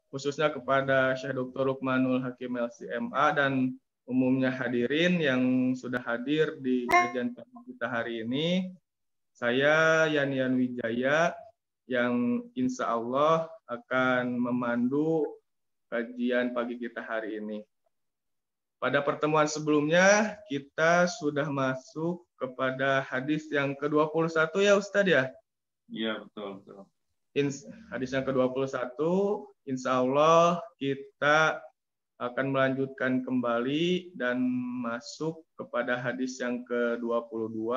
khususnya kepada Syekh Dr. Lukmanul Hakim LCMA dan umumnya hadirin yang sudah hadir di kajian kita hari ini. Saya Yan Wijaya yang insya Allah akan memandu kajian pagi kita hari ini. Pada pertemuan sebelumnya kita sudah masuk kepada hadis yang ke-21 ya Ustadz ya? Iya, betul. Hadis yang ke-21, insya Allah kita akan melanjutkan kembali dan masuk kepada hadis yang ke-22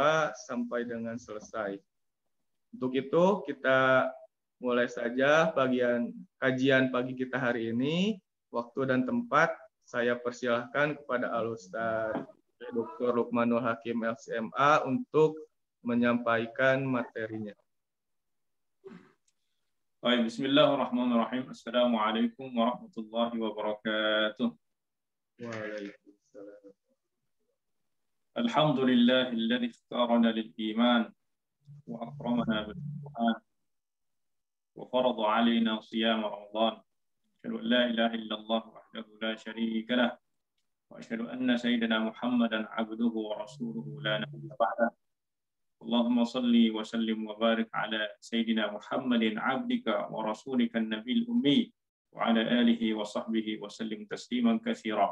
sampai dengan selesai. Untuk itu kita mulai saja kajian pagi kita hari ini. Waktu dan tempat saya persilahkan kepada Al-Ustaz Dr. Lukmanul Hakim LCMA untuk menyampaikan materinya. Baik, bismillahirrahmanirrahim. Assalamualaikum warahmatullahi wabarakatuh. Waalaikumsalam. Alhamdulillahilladzi ikhtarana lil iman wa akramana bil Qur'an wa farada alaina siyam Ramadan. Asyhadu an la ilaha illallah wahdahu la syarika lah wa asyhadu anna sayyidina Muhammadan abduhu wa rasuluhu la nabiyya ba'dah. Allahumma salli wa sallim wa barik ala Sayyidina Muhammadin abdika wa rasulika an-nabil ummi wa ala alihi wa sahbihi wa sallim tasliman katsira.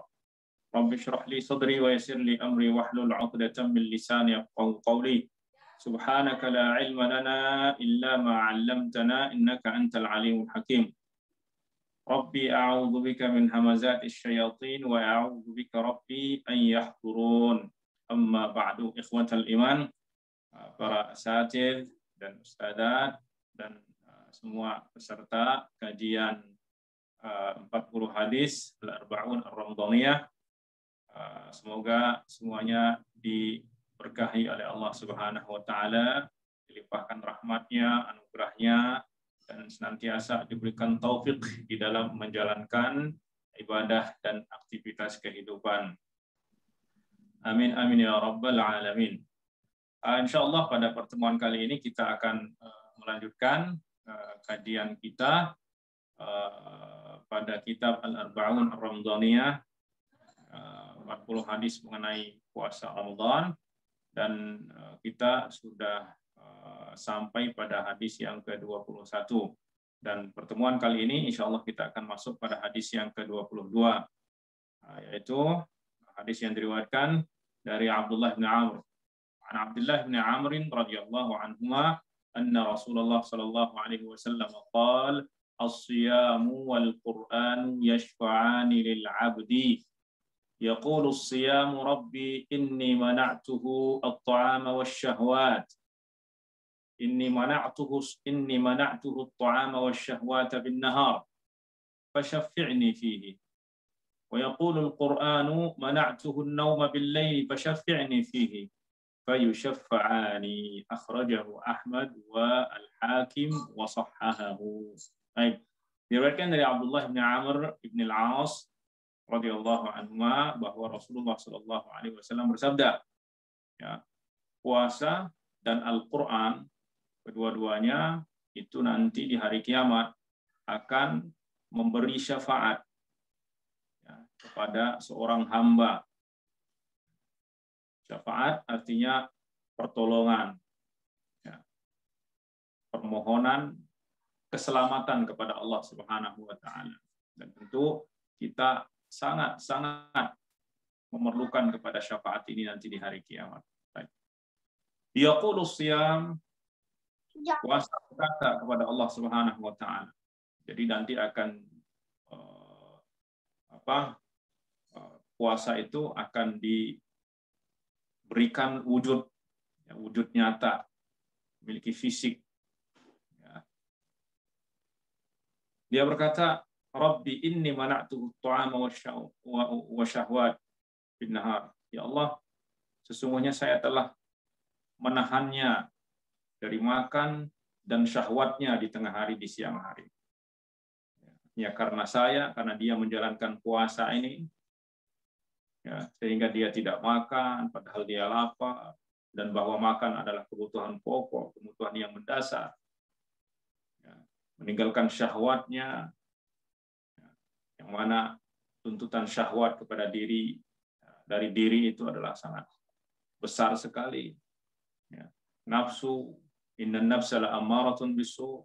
Rabbi shrah li sadri wa yassir li amri wahlul 'uqdatam min lisani yafqahu qawli. Subhanaka la ilma lana illa ma 'allamtana innaka antal alimul hakim. Rabbi a'udzu bika min hamazatis syayatin wa a'udzu bika rabbi an yahdurun. Amma ba'du, ikhwatal iman, para asatidz dan ustadzat dan semua peserta kajian 40 hadis Al-Arba'un Ar-Ramadhaniyah, semoga semuanya diberkahi oleh Allah Subhanahu wa taala, dilimpahkan rahmatnya, anugerahnya, dan senantiasa diberikan taufik di dalam menjalankan ibadah dan aktivitas kehidupan. Amin amin ya rabbal alamin. Insyaallah pada pertemuan kali ini kita akan melanjutkan kajian kita pada kitab Al-Arba'un Ar-Ramadhaniyah, 40 hadis mengenai puasa Ramadan, dan kita sudah sampai pada hadis yang ke-21, dan pertemuan kali ini insyaallah kita akan masuk pada hadis yang ke-22, yaitu hadis yang diriwayatkan dari Abdullah bin Amr. An Abdullah bin Amr radhiyallahu anhuma anna Rasulullah sallallahu alaihi wasallam qala as-siyamu wal Qur'anu yashfa'ani lil 'abdi yaqulu as-siyamu rabbi inni mana'tuhu at-ta'ama wash-shahwat inni mana'tuhu at-ta'ama wash-shahwata bin-nahar fashaffi'ni fihi wa yaqulu al-Qur'anu mana'tuhu an-nawma bil-layli fashaffi'ni fihi fayushafa'ani. Akhrajahu Ahmad wa Al-Hakim wa sahhahahu. Baik, diriwayatkan dari Abdullah bin Amr bin Al-As radhiyallahu anhuma bahwa Rasulullah sallallahu alaihi wasallam bersabda, ya, puasa dan Al-Qur'an kedua-duanya itu nanti di hari kiamat akan memberi syafaat, ya, kepada seorang hamba. Syafaat artinya pertolongan, ya, permohonan keselamatan kepada Allah Subhanahu wa taala. Dan tentu kita sangat-sangat memerlukan kepada syafaat ini nanti di hari kiamat. Yaqulu siyam, puasa berkata kepada Allah Subhanahu wa taala. Jadi nanti akan puasa itu akan diberikan wujud, ya, wujud nyata, memiliki fisik. Ya. Dia berkata, Rabbi inni mana'tuhu at-ta'ama wa syahwat bin nahar. Ya Allah, sesungguhnya saya telah menahannya dari makan dan syahwatnya di tengah hari, di siang hari. Ya, karena dia menjalankan puasa ini, ya, sehingga dia tidak makan padahal dia lapar, dan bahwa makan adalah kebutuhan pokok, kebutuhan yang mendasar. Ya, meninggalkan syahwatnya, yang mana tuntutan syahwat kepada diri dari diri itu adalah sangat besar sekali. Ya. Nafsu, inna nafsa la ammaratun bisu.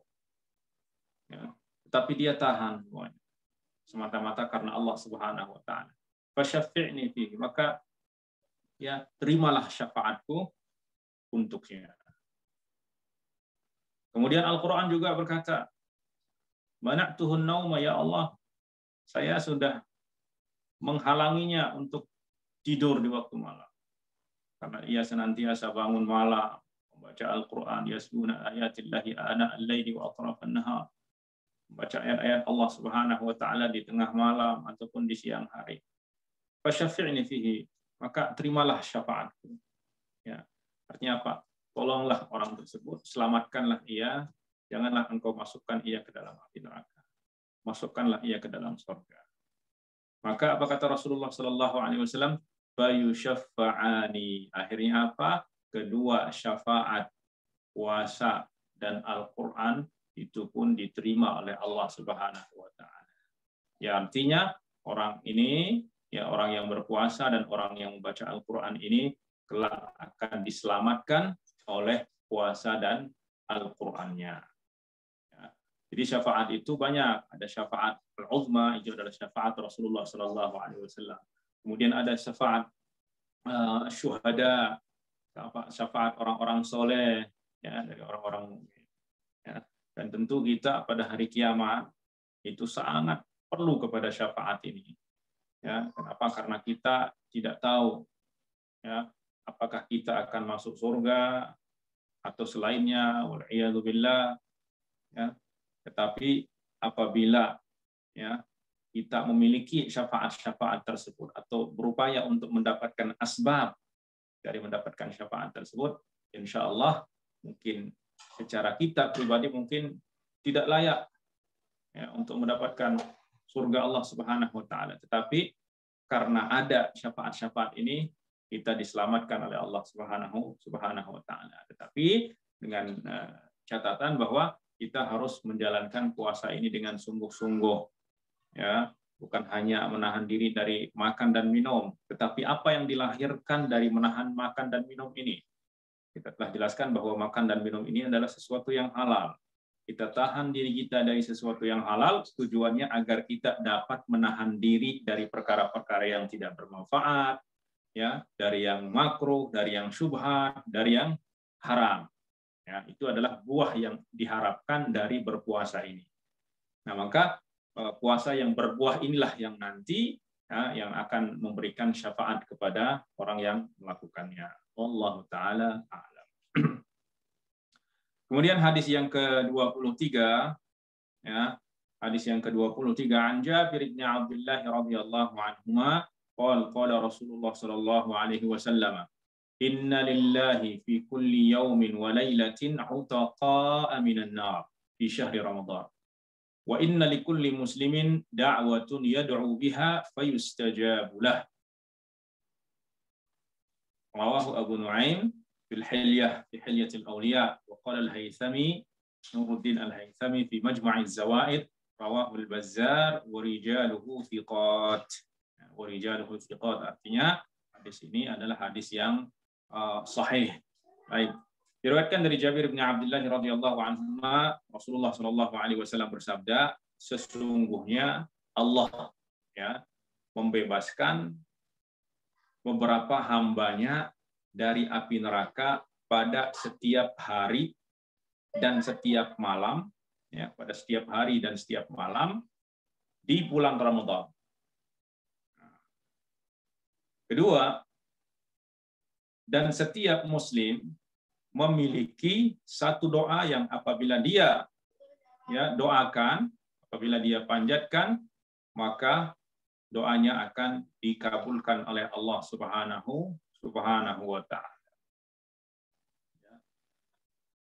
Ya. Tetapi dia tahan semuanya. Semata-mata karena Allah Subhanahu wa taala. Fasyafi'ni fihi, maka ya terimalah syafaatku untuknya. Kemudian Al-Qur'an juga berkata, "Mana'tuhun nauma ya Allah." Saya sudah menghalanginya untuk tidur di waktu malam. Karena ia senantiasa bangun malam, membaca Al-Quran, yasbuna ayatillahi ana al-laili wa atrafan nahar. Membaca ayat-ayat Allah Subhanahu wa taala di tengah malam ataupun di siang hari. Fasyafi'ni fihi, maka terimalah syafaatku. Ya. Artinya apa? Tolonglah orang tersebut, selamatkanlah ia, janganlah engkau masukkan ia ke dalam api neraka. Masukkanlah ia ke dalam surga. Maka apa kata Rasulullah sallallahu alaihi wasallam? Bayu syafa'ani. Akhirnya apa? Kedua syafaat, puasa dan Al-Qur'an itu pun diterima oleh Allah Subhanahu wa taala. Ya, artinya orang ini, ya orang yang berpuasa dan orang yang membaca Al-Qur'an ini kelak akan diselamatkan oleh puasa dan Al-Qur'annya. Jadi syafaat itu banyak. Ada syafaat al-uzma, itu adalah syafaat Rasulullah Sallallahu Alaihi Wasallam. Kemudian ada syafaat syuhada, syafaat orang-orang soleh, ya dari orang-orang. Ya. Dan tentu kita pada hari kiamat itu sangat perlu kepada syafaat ini. Ya, kenapa? Karena kita tidak tahu, ya, apakah kita akan masuk surga atau selainnya. Wal'iyadzubillah. Ya. Tetapi apabila ya kita memiliki syafaat-syafaat tersebut atau berupaya untuk mendapatkan asbab dari mendapatkan syafaat tersebut, insya Allah mungkin secara kita pribadi mungkin tidak layak ya, untuk mendapatkan surga Allah Subhanahu wa taala. Tetapi karena ada syafaat-syafaat ini kita diselamatkan oleh Allah Subhanahu wa taala. Tetapi dengan catatan bahwa kita harus menjalankan puasa ini dengan sungguh-sungguh, ya, bukan hanya menahan diri dari makan dan minum, tetapi apa yang dilahirkan dari menahan makan dan minum ini. Kita telah jelaskan bahwa makan dan minum ini adalah sesuatu yang halal. Kita tahan diri kita dari sesuatu yang halal, tujuannya agar kita dapat menahan diri dari perkara-perkara yang tidak bermanfaat, ya, dari yang makruh, dari yang syubhat, dari yang haram. Ya, itu adalah buah yang diharapkan dari berpuasa ini. Nah, maka puasa yang berbuah inilah yang nanti ya, yang akan memberikan syafaat kepada orang yang melakukannya. Wallahu taala a'lam. Kemudian hadis yang ke-23 ya, hadis yang ke-23 an Jabir bin Abdullah radhiyallahu anhuma qala Rasulullah sallallahu alaihi wasallam Inna lillahi fi kulli yawmin wa laylatin utaqa'a minan nar fi syahri Ramadan. Wa inna likulli muslimin da'watun yad'u biha fayustajabu lah. Rawahu Abu Nu'aim fil Hilyah fi Hilyatil Awliya wa qala al-Haythami Nuruddin al-Haythami fi Majma'iz Zawaid rawahu al-Bazzar wa rijaluhu thiqat. Wa rijaluhu thiqat artinya hadis ini adalah hadis yang sahih. Baik. Diriwayatkan dari Jabir bin Abdullah radhiyallahu anhu, Rasulullah sallallahu alaihi wasallam bersabda, sesungguhnya Allah ya membebaskan beberapa hambanya dari api neraka pada setiap hari dan setiap malam, ya, pada setiap hari dan setiap malam di bulan Ramadan. Kedua, dan setiap muslim memiliki satu doa yang apabila dia ya doakan, apabila dia panjatkan, maka doanya akan dikabulkan oleh Allah Subhanahu wa taala.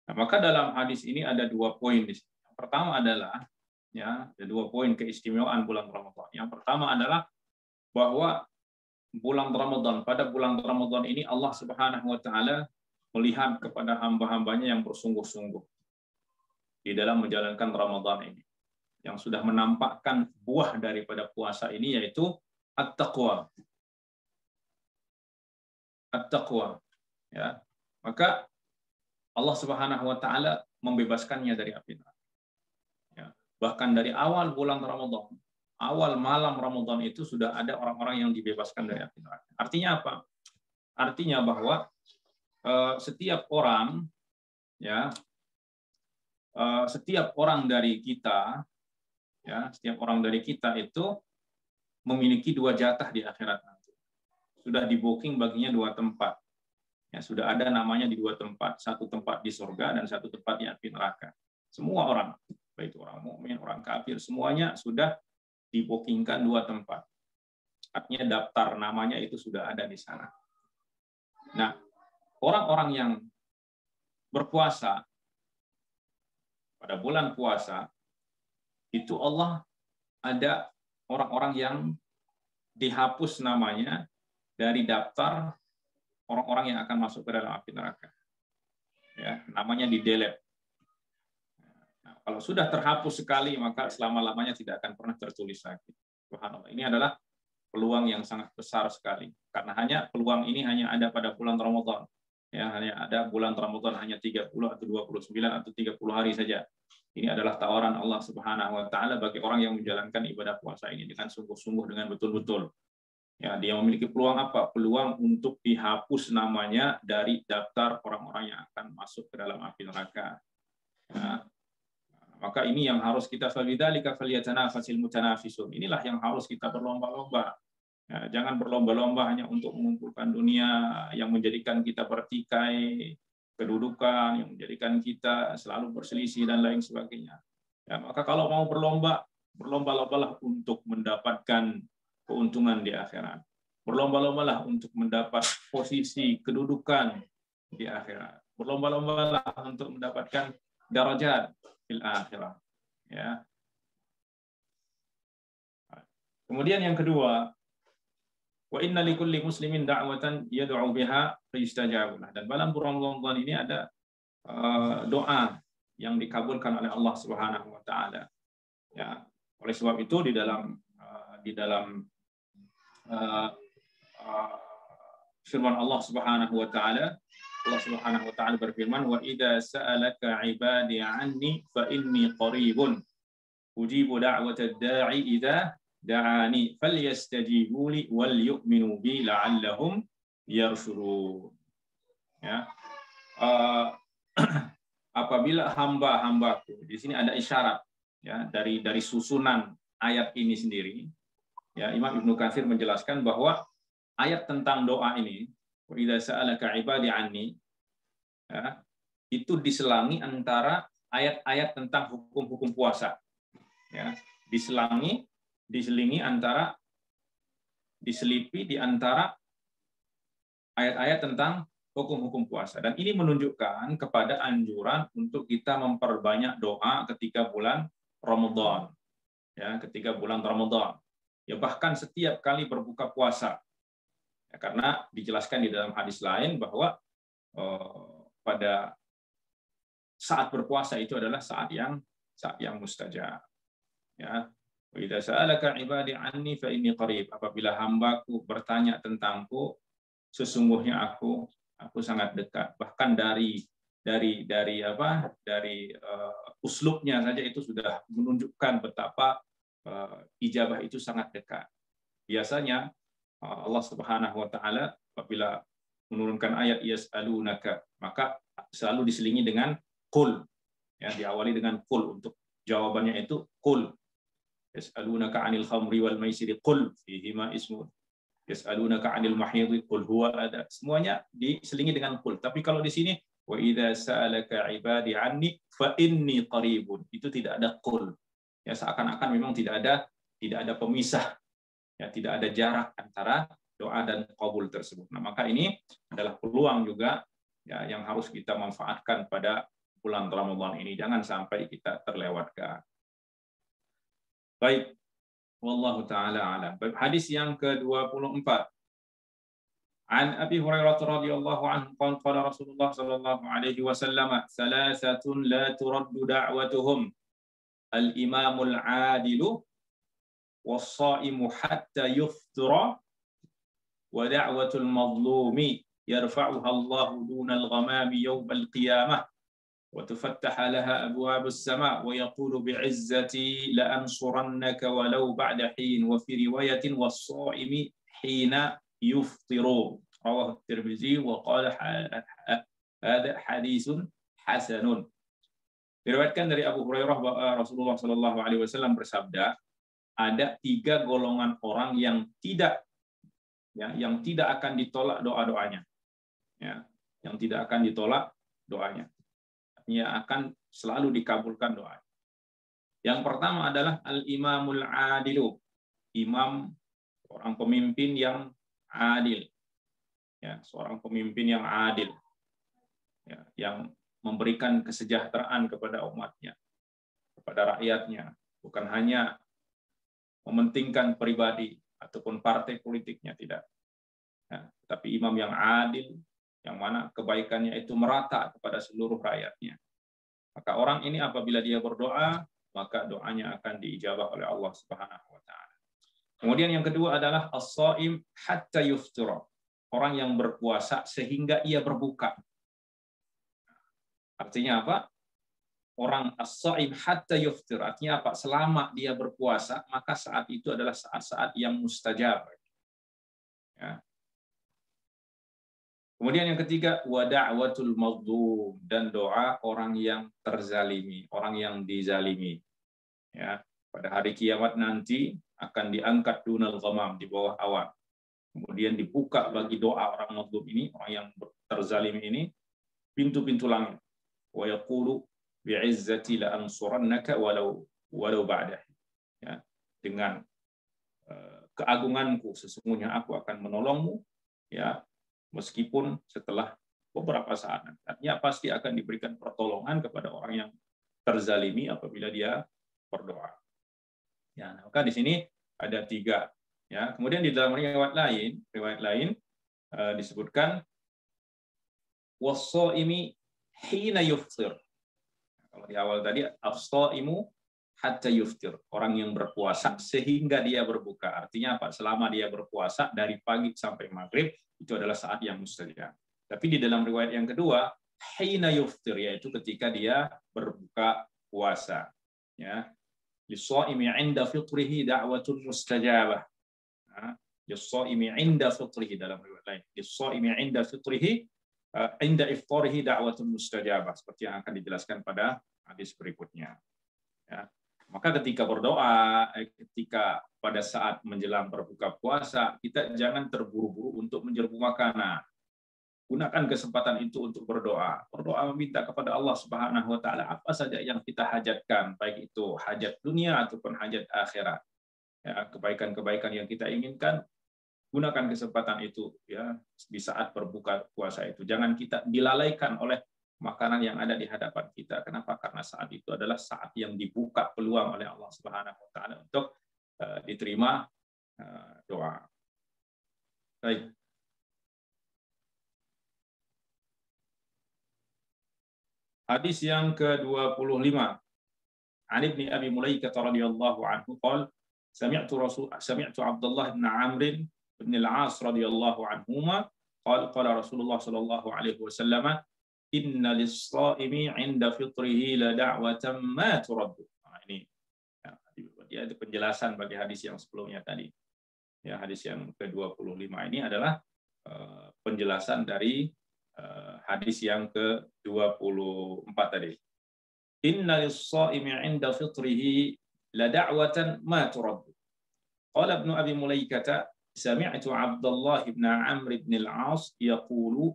Nah, maka dalam hadis ini ada dua poin di sini. Yang pertama adalah ya, ada dua poin keistimewaan bulan Ramadan. Yang pertama adalah bahwa bulan Ramadan, pada bulan Ramadan ini Allah Subhanahu wa taala melihat kepada hamba-hambanya yang bersungguh-sungguh di dalam menjalankan Ramadan ini. yang sudah menampakkan buah daripada puasa ini, yaitu at-taqwa. At-taqwa, ya. Maka Allah Subhanahu wa taala membebaskannya dari api neraka. Ya. Bahkan dari awal bulan Ramadan, awal malam Ramadan itu sudah ada orang-orang yang dibebaskan dari api neraka. Artinya apa? Artinya bahwa setiap orang, ya, setiap orang dari kita, ya, setiap orang dari kita itu memiliki 2 jatah di akhirat nanti. Sudah di booking baginya 2 tempat. Ya, sudah ada namanya di 2 tempat, 1 tempat di surga dan 1 tempat di api neraka. Semua orang, baik itu orang mukmin, orang kafir, semuanya sudah dibookingkan 2 tempat. Artinya daftar namanya itu sudah ada di sana. Nah, orang-orang yang berpuasa pada bulan puasa itu Allah ada orang-orang yang dihapus namanya dari daftar orang-orang yang akan masuk ke dalam api neraka. Ya, namanya di-delete. Nah, kalau sudah terhapus sekali, maka selama-lamanya tidak akan pernah tertulis lagi. Subhanallah. Ini adalah peluang yang sangat besar sekali. Karena peluang ini hanya ada pada bulan Ramadan. Ya, hanya ada bulan Ramadan hanya 30 atau 29 atau 30 hari saja. Ini adalah tawaran Allah Subhanahu wa taala bagi orang yang menjalankan ibadah puasa ini dengan sungguh-sungguh, dengan betul-betul. Ya, dia memiliki peluang apa? Peluang untuk dihapus namanya dari daftar orang-orang yang akan masuk ke dalam api neraka. Ya. Maka ini yang harus kita fabidzalika falyatanafasil mutanafisun. Inilah yang harus kita berlomba-lomba. Ya, jangan berlomba-lomba hanya untuk mengumpulkan dunia yang menjadikan kita bertikai, kedudukan yang menjadikan kita selalu berselisih dan lain sebagainya. Ya, maka kalau mau berlomba-lombalah untuk mendapatkan keuntungan di akhirat. Berlomba-lombalah untuk mendapat posisi kedudukan di akhirat. Berlomba-lombalah untuk mendapatkan darajat fil akhirat. Ya. Kemudian yang kedua, wa inna likulli muslimin da'watan yad'u biha fayustajabu lah. Dan dalam bulan Ramadan ini ada doa yang dikabulkan oleh Allah Subhanahu wa taala. Ya, oleh sebab itu di dalam firman Allah Subhanahu wa taala, Allah Subhanahu wa taala berfirman, wa idza sa'alaka 'ibadi 'anni fa inni qaribun ujibu da'watad da'i idza da'ani falyastajibu li wal yu'minu bi la'allahum yarshudun. Ya. Apabila hamba-hambaku, di sini ada isyarat ya dari susunan ayat ini sendiri. Ya, Imam Ibnu Katsir menjelaskan bahwa ayat tentang doa ini, wa idza sa'alaka 'ibadi 'anni, ya, itu diselangi antara ayat-ayat tentang hukum-hukum puasa. Ya, diselipi di antara ayat-ayat tentang hukum-hukum puasa. Dan ini menunjukkan kepada anjuran untuk kita memperbanyak doa ketika bulan Ramadan. Ya, ketika bulan Ramadan. Ya, bahkan setiap kali berbuka puasa. Ya, karena dijelaskan di dalam hadis lain bahwa pada saat berpuasa itu adalah saat yang mustajab. Ya. Wa idza sa'alaka 'ibadi 'anni fa inni qarib. Apabila hambaku bertanya tentangku, sesungguhnya aku sangat dekat. Bahkan dari uslubnya saja itu sudah menunjukkan betapa ijabah itu sangat dekat. Biasanya Allah Subhanahu wa taala apabila menurunkan ayat yas'alunaka, maka selalu diselingi dengan qul. Ya, diawali dengan qul, untuk jawabannya itu qul. Yas'alunaka 'anil khamri wal maisiri qul fihima ismun. Yas'alunaka 'anil mahidhi qul huwa adha. Semuanya diselingi dengan qul. Tapi kalau di sini wa idza sa'alaka 'ibadi 'anni fa inni qaribun, itu tidak ada qul. Ya, seakan-akan memang tidak ada pemisah. Ya, tidak ada jarak antara doa dan qabul tersebut. Nah, maka ini adalah peluang juga ya yang harus kita manfaatkan pada bulan Ramadan ini. Jangan sampai kita terlewatkan. Baik, wallahu taala a'lam. Hadis yang ke-24. An Abi Hurairah radhiyallahu anhu qala Rasulullah sallallahu alaihi wasallam, "Salasatun la turaddu da'watuhum al-imamul adilu was-shaimu hatta yuftira wa da'watul mazlumi yarfa'uha Allahu dunal ghamami yawmal qiyamah wa tufattaha laha abwabus sama' wa yaqulu bi'izzati la ansurannaka walau ba'da hin wa fi riwayatin was-shaimi hina yuftiru rawahu at-Tirmidzi wa qala hadha haditsun hasanun. Diriwayatkan dari Abu Hurairah bahwa Rasulullah Shallallahu Alaihi Wasallam bersabda, ada 3 golongan orang yang tidak akan ditolak doa-doanya, ya, yang tidak akan ditolak doanya, artinya akan selalu dikabulkan doa. Yang pertama adalah al-imamul adilu, imam, orang pemimpin yang adil, ya, seorang pemimpin yang adil, ya, yang memberikan kesejahteraan kepada umatnya, kepada rakyatnya, bukan hanya mementingkan pribadi ataupun partai politiknya, tidak. Nah, tapi imam yang adil, yang mana kebaikannya itu merata kepada seluruh rakyatnya. Maka orang ini apabila dia berdoa, maka doanya akan diijabah oleh Allah Subhanahu wa taala. Kemudian yang kedua adalah as-shaim hatta yuftira, orang yang berpuasa sehingga ia berbuka. Artinya apa? Orang as-shaim hatta yuftir, artinya apa? Selama dia berpuasa, maka saat itu adalah saat-saat yang mustajab. Ya. Kemudian yang ketiga, wa da'watul mazlum, dan doa orang yang terzalimi, orang yang dizalimi. Ya, pada hari kiamat nanti akan diangkat dunal ghamam, di bawah awan. Kemudian dibuka bagi doa orang mazlum ini, orang yang terzalimi ini, pintu-pintu langit. Wa yaqulu bi'izzati la ansurannaka walau ba'da. Ya, dengan keagunganku sesungguhnya aku akan menolongmu, ya, meskipun setelah beberapa saat. Artinya pasti akan diberikan pertolongan kepada orang yang terzalimi apabila dia berdoa. Ya, maka di sini ada 3. Ya, kemudian di dalam riwayat lain disebutkan was-shaimi hina yuftir. Kalau di awal tadi as-shaimu hatta yuftir, orang yang berpuasa sehingga dia berbuka. Artinya apa? Selama dia berpuasa dari pagi sampai maghrib itu adalah saat yang mustajab. Tapi di dalam riwayat yang kedua, hina yuftir, yaitu ketika dia berbuka puasa. Ya. Lis-shaimi 'inda fitrihi da'watun mustajabah. Lis-shaimi 'inda fitrihi dalam riwayat lain. Lis-shaimi 'inda fitrihi inda iftarihi da'watun mustajabah, seperti yang akan dijelaskan pada hadis berikutnya. Ya. Maka ketika berdoa, ketika pada saat menjelang berbuka puasa, kita jangan terburu-buru untuk menyerbu makanan. Gunakan kesempatan itu untuk berdoa. Berdoa meminta kepada Allah Subhanahu wa taala apa saja yang kita hajatkan, baik itu hajat dunia ataupun hajat akhirat. Ya, kebaikan-kebaikan yang kita inginkan, gunakan kesempatan itu, ya, di saat berbuka puasa itu. Jangan kita dilalaikan oleh makanan yang ada di hadapan kita. Kenapa? Karena saat itu adalah saat yang dibuka peluang oleh Allah Subhanahu wa taala untuk diterima doa. Baik. Hadis yang ke-25. An Ibni Abi Mulaikah radhiyallahu anhu qala sami'tu Abdullah bin Amr bin al-As radhiyallahu anhuma qala Rasulullah sallallahu alaihi wasallam inna lis-shaimi 'inda fitrihi la da'watan ma turaddu. Nah, ini ya, itu penjelasan bagi hadis yang sebelumnya tadi. Ya, hadis yang ke-25 ini adalah penjelasan dari hadis yang ke-24 tadi. Inna lis-shaimi 'inda fitrihi la da'watan ma turaddu. Qala Ibnu Abi Mulaikah سمعت عبد الله بن عمرو بن العاص يقول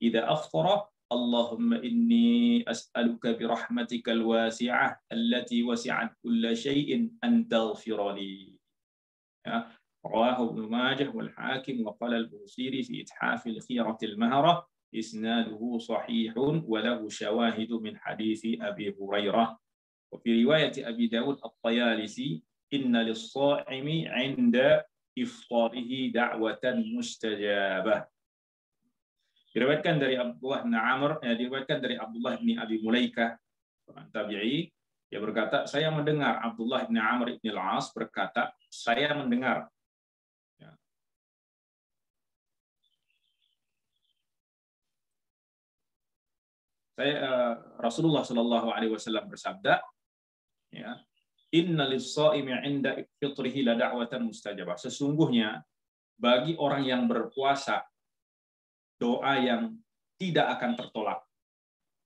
إذا أفطر اللهم إني أسألك برحمتك الواسعة التي وسعت كل شيء أن تغفر لي. رواه ابن ماجه والحاكم وقال البوصيري في إتحاف الخيرة المهرة إسناده صحيح وله شواهد من حديث أبي هريرة. وفي رواية أبي داود الطيالسي inna lis-shaimi 'inda iftarihi da'watan mustajabah. Diriwayatkan dari Abdullah bin Amr, diriwayatkan dari Abdullah bin Abi Mulaikah, seorang tabi'i, dia berkata, saya mendengar Abdullah bin Amr bin Al-As berkata, saya mendengar ya, Rasulullah Shallallahu Alaihi Wasallam bersabda, ya, Inna lis-shaimi 'inda fitrihi la da'watan mustajabah. Sesungguhnya bagi orang yang berpuasa doa yang tidak akan tertolak,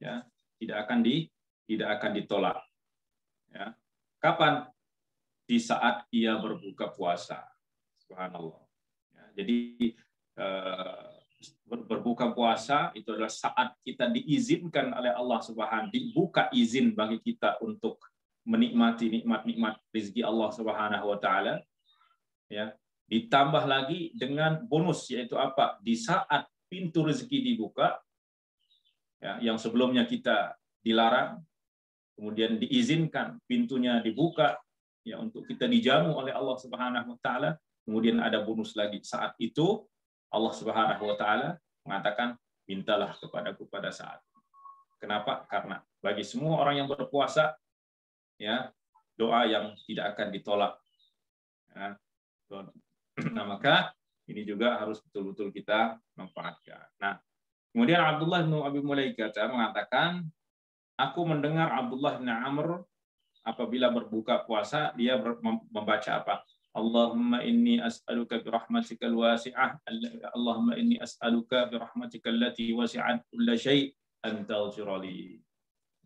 ya, tidak akan ditolak, ya. Kapan? Di saat ia berbuka puasa. Subhanallah. Ya, jadi berbuka puasa itu adalah saat kita diizinkan oleh Allah Subhanahu, dibuka izin bagi kita untuk menikmati nikmat-nikmat rezeki Allah Subhanahu wa taala, ya. Ditambah lagi dengan bonus, yaitu apa? Di saat pintu rezeki dibuka, ya, yang sebelumnya kita dilarang, kemudian diizinkan pintunya dibuka, ya, untuk kita dijamu oleh Allah Subhanahu wa taala. Kemudian ada bonus lagi. Saat itu Allah Subhanahu wa taala mengatakan, mintalah kepadaku pada saat. Kenapa? Karena bagi semua orang yang berpuasa, ya, doa yang tidak akan ditolak. Ya. Nah, maka ini juga harus betul-betul kita manfaatkan. Nah, kemudian Abdullah bin Abi Mulaikah mengatakan, aku mendengar Abdullah bin Amr apabila berbuka puasa, dia membaca apa? Allahumma inni as'aluka bi rahmatikal wasi'ah, Allahumma inni as'aluka bi rahmatikal lati wasi'at kulla syai' an taghfir li.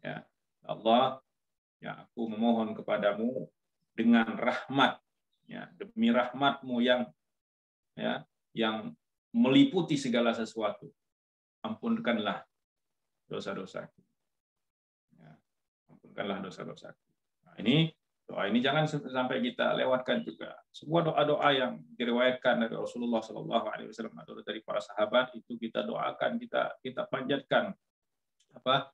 Ya, Allah, ya, aku memohon kepadamu dengan rahmat, ya, demi rahmatmu yang, ya, yang meliputi segala sesuatu, ampunkanlah dosa-dosaku, ya, ampunkanlah dosa-dosaku. Nah, doa ini jangan sampai kita lewatkan juga. Sebuah doa-doa yang diriwayatkan dari Rasulullah SAW atau dari para sahabat itu kita doakan, kita panjatkan apa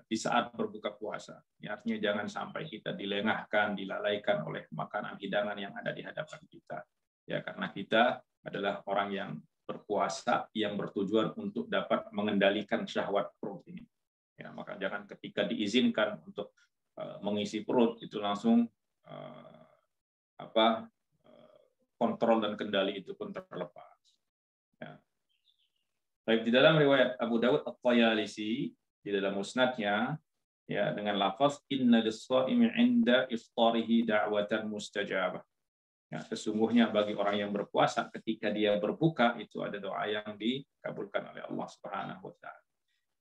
di saat berbuka puasa. Ya, artinya jangan sampai kita dilengahkan, dilalaikan oleh makanan hidangan yang ada di hadapan kita. Ya, karena kita adalah orang yang berpuasa yang bertujuan untuk dapat mengendalikan syahwat perut ini. Ya, maka jangan ketika diizinkan untuk mengisi perut itu langsung kontrol dan kendali itu pun terlepas. Ya. Baik, di dalam riwayat Abu Dawud At-Tayalisi di dalam musnadnya, ya, dengan lafaz inna lis-shaimi 'inda iftarihi da'watan mustajabah. Ya, sesungguhnya bagi orang yang berpuasa ketika dia berbuka itu ada doa yang dikabulkan oleh Allah Subhanahu wa taala.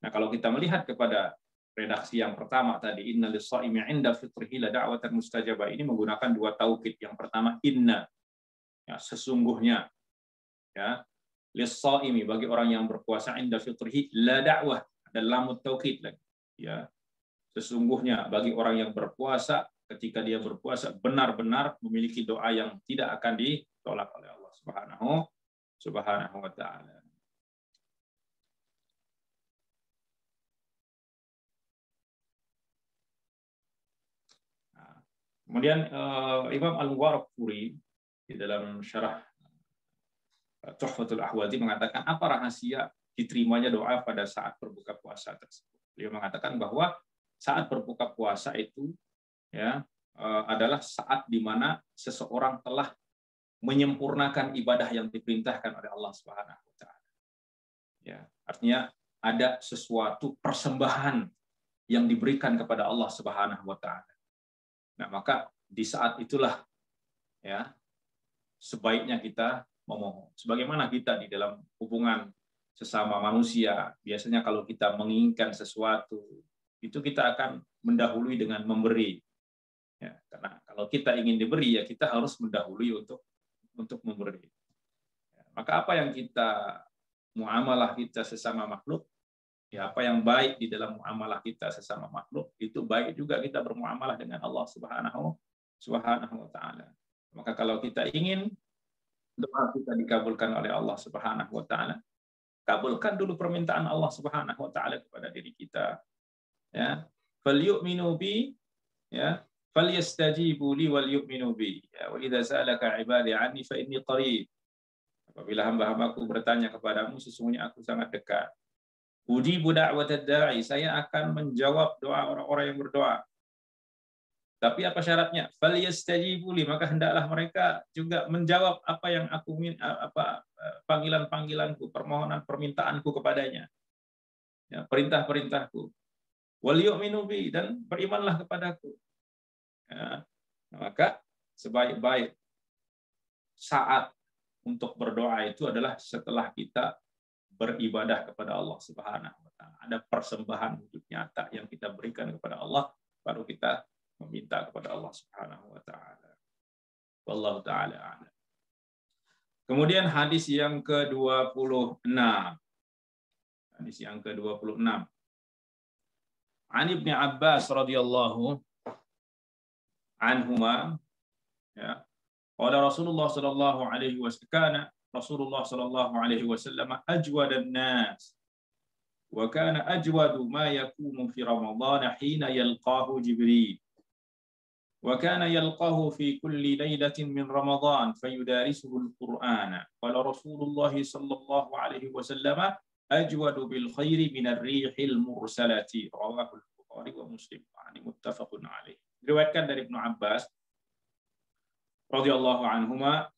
Nah, kalau kita melihat kepada redaksi yang pertama tadi, inna lis-shaimi 'inda fitrihi la da'watan mustajabah, ini menggunakan dua taukid. Yang pertama inna, ya, sesungguhnya, ya, lis-shaimi bagi orang yang berpuasa 'inda fitrihi la da'wah, ada lamut taukid lagi, ya. Sesungguhnya bagi orang yang berpuasa ketika dia berpuasa benar-benar memiliki doa yang tidak akan ditolak oleh Allah Subhanahu wa taala. Kemudian Imam Al-Mubarakfuri di dalam syarah Tuhfatul Ahwazi mengatakan apa rahasia diterimanya doa pada saat berbuka puasa tersebut. Beliau mengatakan bahwa saat berbuka puasa itu, ya, adalah saat di mana seseorang telah menyempurnakan ibadah yang diperintahkan oleh Allah Subhanahu wa taala. Ya, artinya ada sesuatu persembahan yang diberikan kepada Allah Subhanahu wa taala. Nah, maka di saat itulah, ya, sebaiknya kita memohon. Sebagaimana kita di dalam hubungan sesama manusia, biasanya kalau kita menginginkan sesuatu, itu kita akan mendahului dengan memberi. Ya, karena kalau kita ingin diberi, ya kita harus mendahului untuk memberi. Ya, maka apa yang kita muamalah kita sesama makhluk, ya, apa yang baik di dalam muamalah kita sesama makhluk, itu baik juga kita bermuamalah dengan Allah Subhanahu wa taala. Maka kalau kita ingin doa kita dikabulkan oleh Allah Subhanahu wa taala, kabulkan dulu permintaan Allah Subhanahu wa taala kepada diri kita. Ya, falyu'minu bi, ya, falyastajibu li wal yu'minu bi. Ya, wa idza sa'alaka 'ibadi 'anni fa inni qarib. Apabila hamba-hambaku bertanya kepadamu, sesungguhnya aku sangat dekat. Ujibu da'watad da'i, saya akan menjawab doa orang-orang yang berdoa. Tapi apa syaratnya? Falyastajibu li, maka hendaklah mereka juga menjawab apa yang aku panggilan-panggilanku, permohonan permintaanku kepadanya. Ya, perintah-perintahku. Wal yu'minu bi, dan berimanlah kepadaku. Ya, maka sebaik-baik saat untuk berdoa itu adalah setelah kita beribadah kepada Allah Subhanahu wa taala. Ada persembahan hidup nyata yang kita berikan kepada Allah, baru kita meminta kepada Allah Subhanahu wa taala. Wallahu taala a'lam. Kemudian hadis yang ke-26. Hadis yang ke-26. An Ibnu Abbas radhiyallahu anhuma, ya. Qala Rasulullah sallallahu alaihi wasallam, kana Rasulullah sallallahu alaihi wasallam ajwadan nas. Wa kana ajwadu ma yakunu fi Ramadan hina yalqahu Jibril. وكان يلقاه في كل ليلة من رمضان فيدارسه القرآن. قال رسول الله صلى الله عليه وسلم أجود بالخير من الريح المرسلة. رواه البخاري ومسلم. يعني متفق عليه. Diriwayatkan dari Ibnu Abbas radhiyallahu anhuma,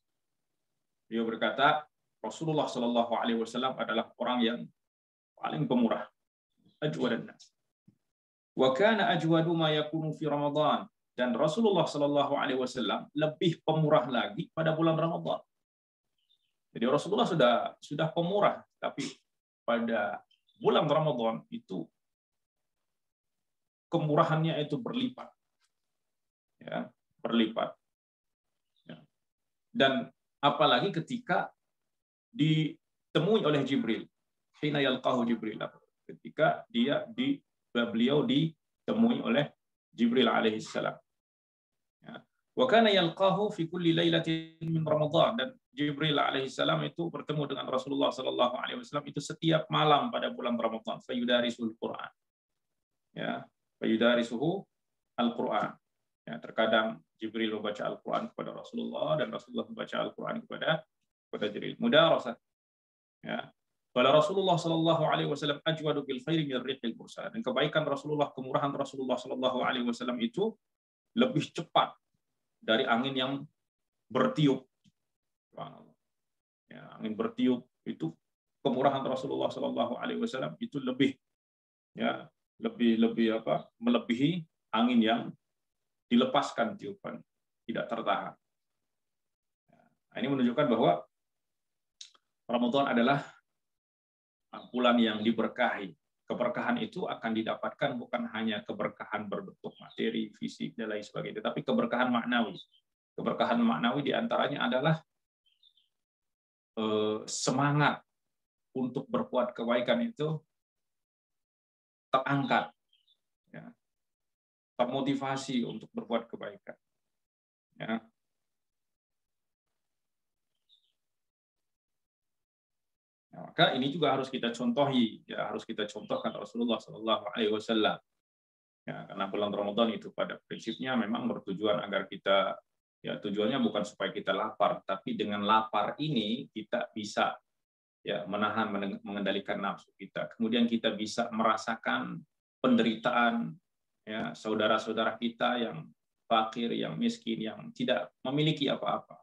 beliau berkata, Rasulullah sallallahu alaihi wasallam adalah orang yang paling pemurah. Ajwadan nas. Wa kana ajwadu ma yakunu fi Ramadan. Dan Rasulullah Shallallahu Alaihi Wasallam lebih pemurah lagi pada bulan Ramadan. Jadi Rasulullah sudah pemurah, tapi pada bulan Ramadan itu kemurahannya itu berlipat, ya, berlipat. Ya. Dan apalagi ketika ditemui oleh Jibril, hina yalqahu Jibril, ketika beliau ditemui oleh Jibril alaihissalam. Wa kana yalqahu fi kulli lailatin min Ramadan, dan Jibril alaihissalam itu bertemu dengan Rasulullah sallallahu alaihi wasallam itu setiap malam pada bulan Ramadan. Fayudarisuhul Quran. Ya, fayudarisuhu Al-Quran. Ya, terkadang Jibril membaca Al-Quran kepada Rasulullah dan Rasulullah membaca Al-Quran kepada Jibril. Mudarasah. Ya. Qala Rasulullah sallallahu alaihi wasallam ajwadu bil khairi min ar-rihil mursal. Dan kebaikan Rasulullah, kemurahan Rasulullah sallallahu alaihi wasallam itu lebih cepat dari angin yang bertiup. Ya, angin bertiup itu kemurahan Rasulullah Shallallahu Alaihi Wasallam itu lebih melebihi angin yang dilepaskan tiupan, tidak tertahan. Nah, ini menunjukkan bahwa Ramadan adalah bulan yang diberkahi. Keberkahan itu akan didapatkan bukan hanya keberkahan berbentuk materi, fisik, dan lain sebagainya, tapi keberkahan maknawi. Keberkahan maknawi diantaranya adalah semangat untuk berbuat kebaikan itu terangkat, ya, termotivasi untuk berbuat kebaikan. Ya. Nah, maka ini juga harus kita contohi, ya, harus kita contohkan Rasulullah Shallallahu Alaihi Wasallam. Ya, karena bulan Ramadan itu pada prinsipnya memang bertujuan agar kita, ya, tujuannya bukan supaya kita lapar, tapi dengan lapar ini kita bisa, ya, menahan, mengendalikan nafsu kita. Kemudian kita bisa merasakan penderitaan, ya, saudara-saudara kita yang fakir, yang miskin, yang tidak memiliki apa-apa.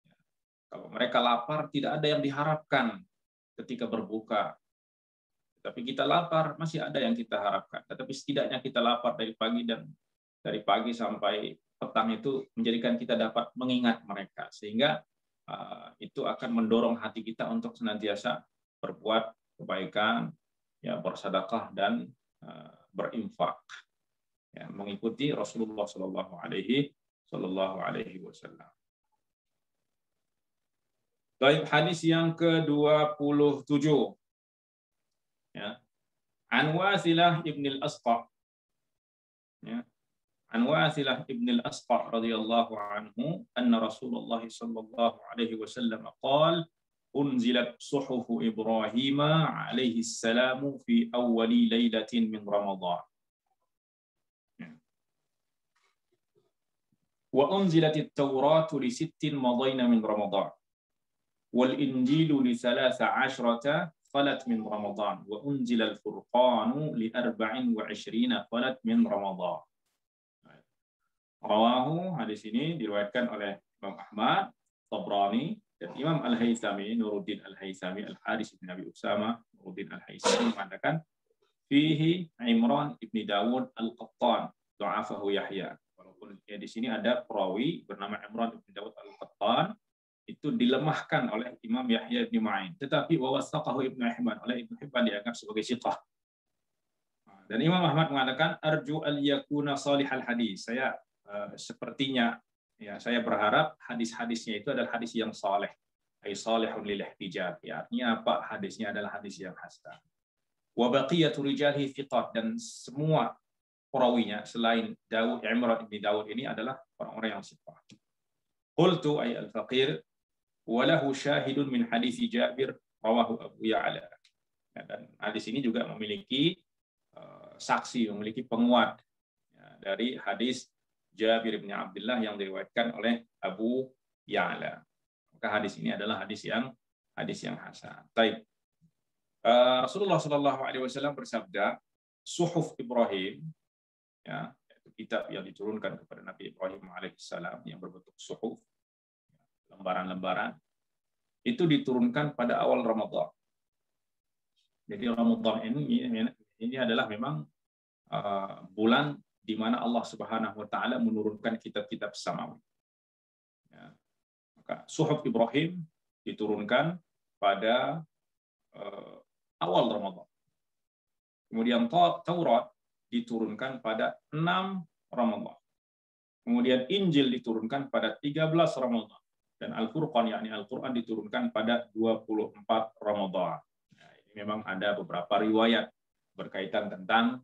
Ya, kalau mereka lapar, tidak ada yang diharapkan ketika berbuka. Tapi kita lapar, masih ada yang kita harapkan. Tetapi setidaknya kita lapar dari pagi sampai petang itu menjadikan kita dapat mengingat mereka, sehingga itu akan mendorong hati kita untuk senantiasa berbuat kebaikan, ya, bersedekah dan berinfak, ya, mengikuti Rasulullah Shallallahu Alaihi Wasallam. Baik, hadis yang ke-27. Ya. An Wasilah ibn al-Asqa. Ya. An Wasilah ibn al-Asqa radhiyallahu anhu anna Rasulullah sallallahu alaihi wasallam qala unzilat suhufu Ibrahim alaihi salam fi awwali lailatin min Ramadan. Wa unzilat at-Taurat li 6 madayna min Ramadan. wal injilu li 13 khalat min Ramadan wa unzila al-furqanu li 24 khalat min Ramadan. Rawahu, hadis ini diriwayatkan oleh Imam Ahmad, Tabrani, dan Imam Al-Haythami, Nuruddin Al-Haythami, Al-Haris bin Abi Usama, Nuruddin Al-Haythami mengatakan fihi Imran ibni Dawud Al-Qattan, du'afahu Yahya. Walaupun ya, di sini ada perawi bernama Imran ibni Dawud Al-Qattan, itu dilemahkan oleh Imam Yahya bin Ma'in. Tetapi wawasaqahu Ibnu Hibban, oleh Ibnu Hibban dianggap sebagai siqah. Dan Imam Ahmad mengatakan arju al yakuna salihal hadis. Saya sepertinya ya saya berharap hadis-hadisnya itu adalah hadis yang saleh, ay salihun lil ihtijaj. Ya, artinya apa? Hadisnya adalah hadis yang hasan. Wa baqiyatu rijalihi thiqat, dan semua perawinya selain Imran bin Dawud ini adalah orang-orang yang thiqah. Qultu ay al-faqir wa lahu syahidun min hadis Jabir rawahu Abu Ya'la. Ya, dan hadis ini juga memiliki saksi, memiliki penguat ya, dari hadis Jabir bin Abdullah yang diriwayatkan oleh Abu Ya'la. Maka hadis ini adalah hadis yang hasan. Baik. Rasulullah Shallallahu Alaihi Wasallam bersabda, Suhuf Ibrahim, ya, yaitu kitab yang diturunkan kepada Nabi Ibrahim alaihissalam yang berbentuk suhuf, lembaran-lembaran, itu diturunkan pada awal Ramadan. Jadi Ramadan ini adalah memang bulan di mana Allah Subhanahu wa taala menurunkan kitab-kitab samawi. Ya. Maka Suhuf Ibrahim diturunkan pada awal Ramadan. Kemudian Taurat diturunkan pada 6 Ramadan. Kemudian Injil diturunkan pada 13 Ramadan. Dan Al-Furqan, yakni Al-Quran, diturunkan pada 24 Ramadan. Nah, ini memang ada beberapa riwayat berkaitan tentang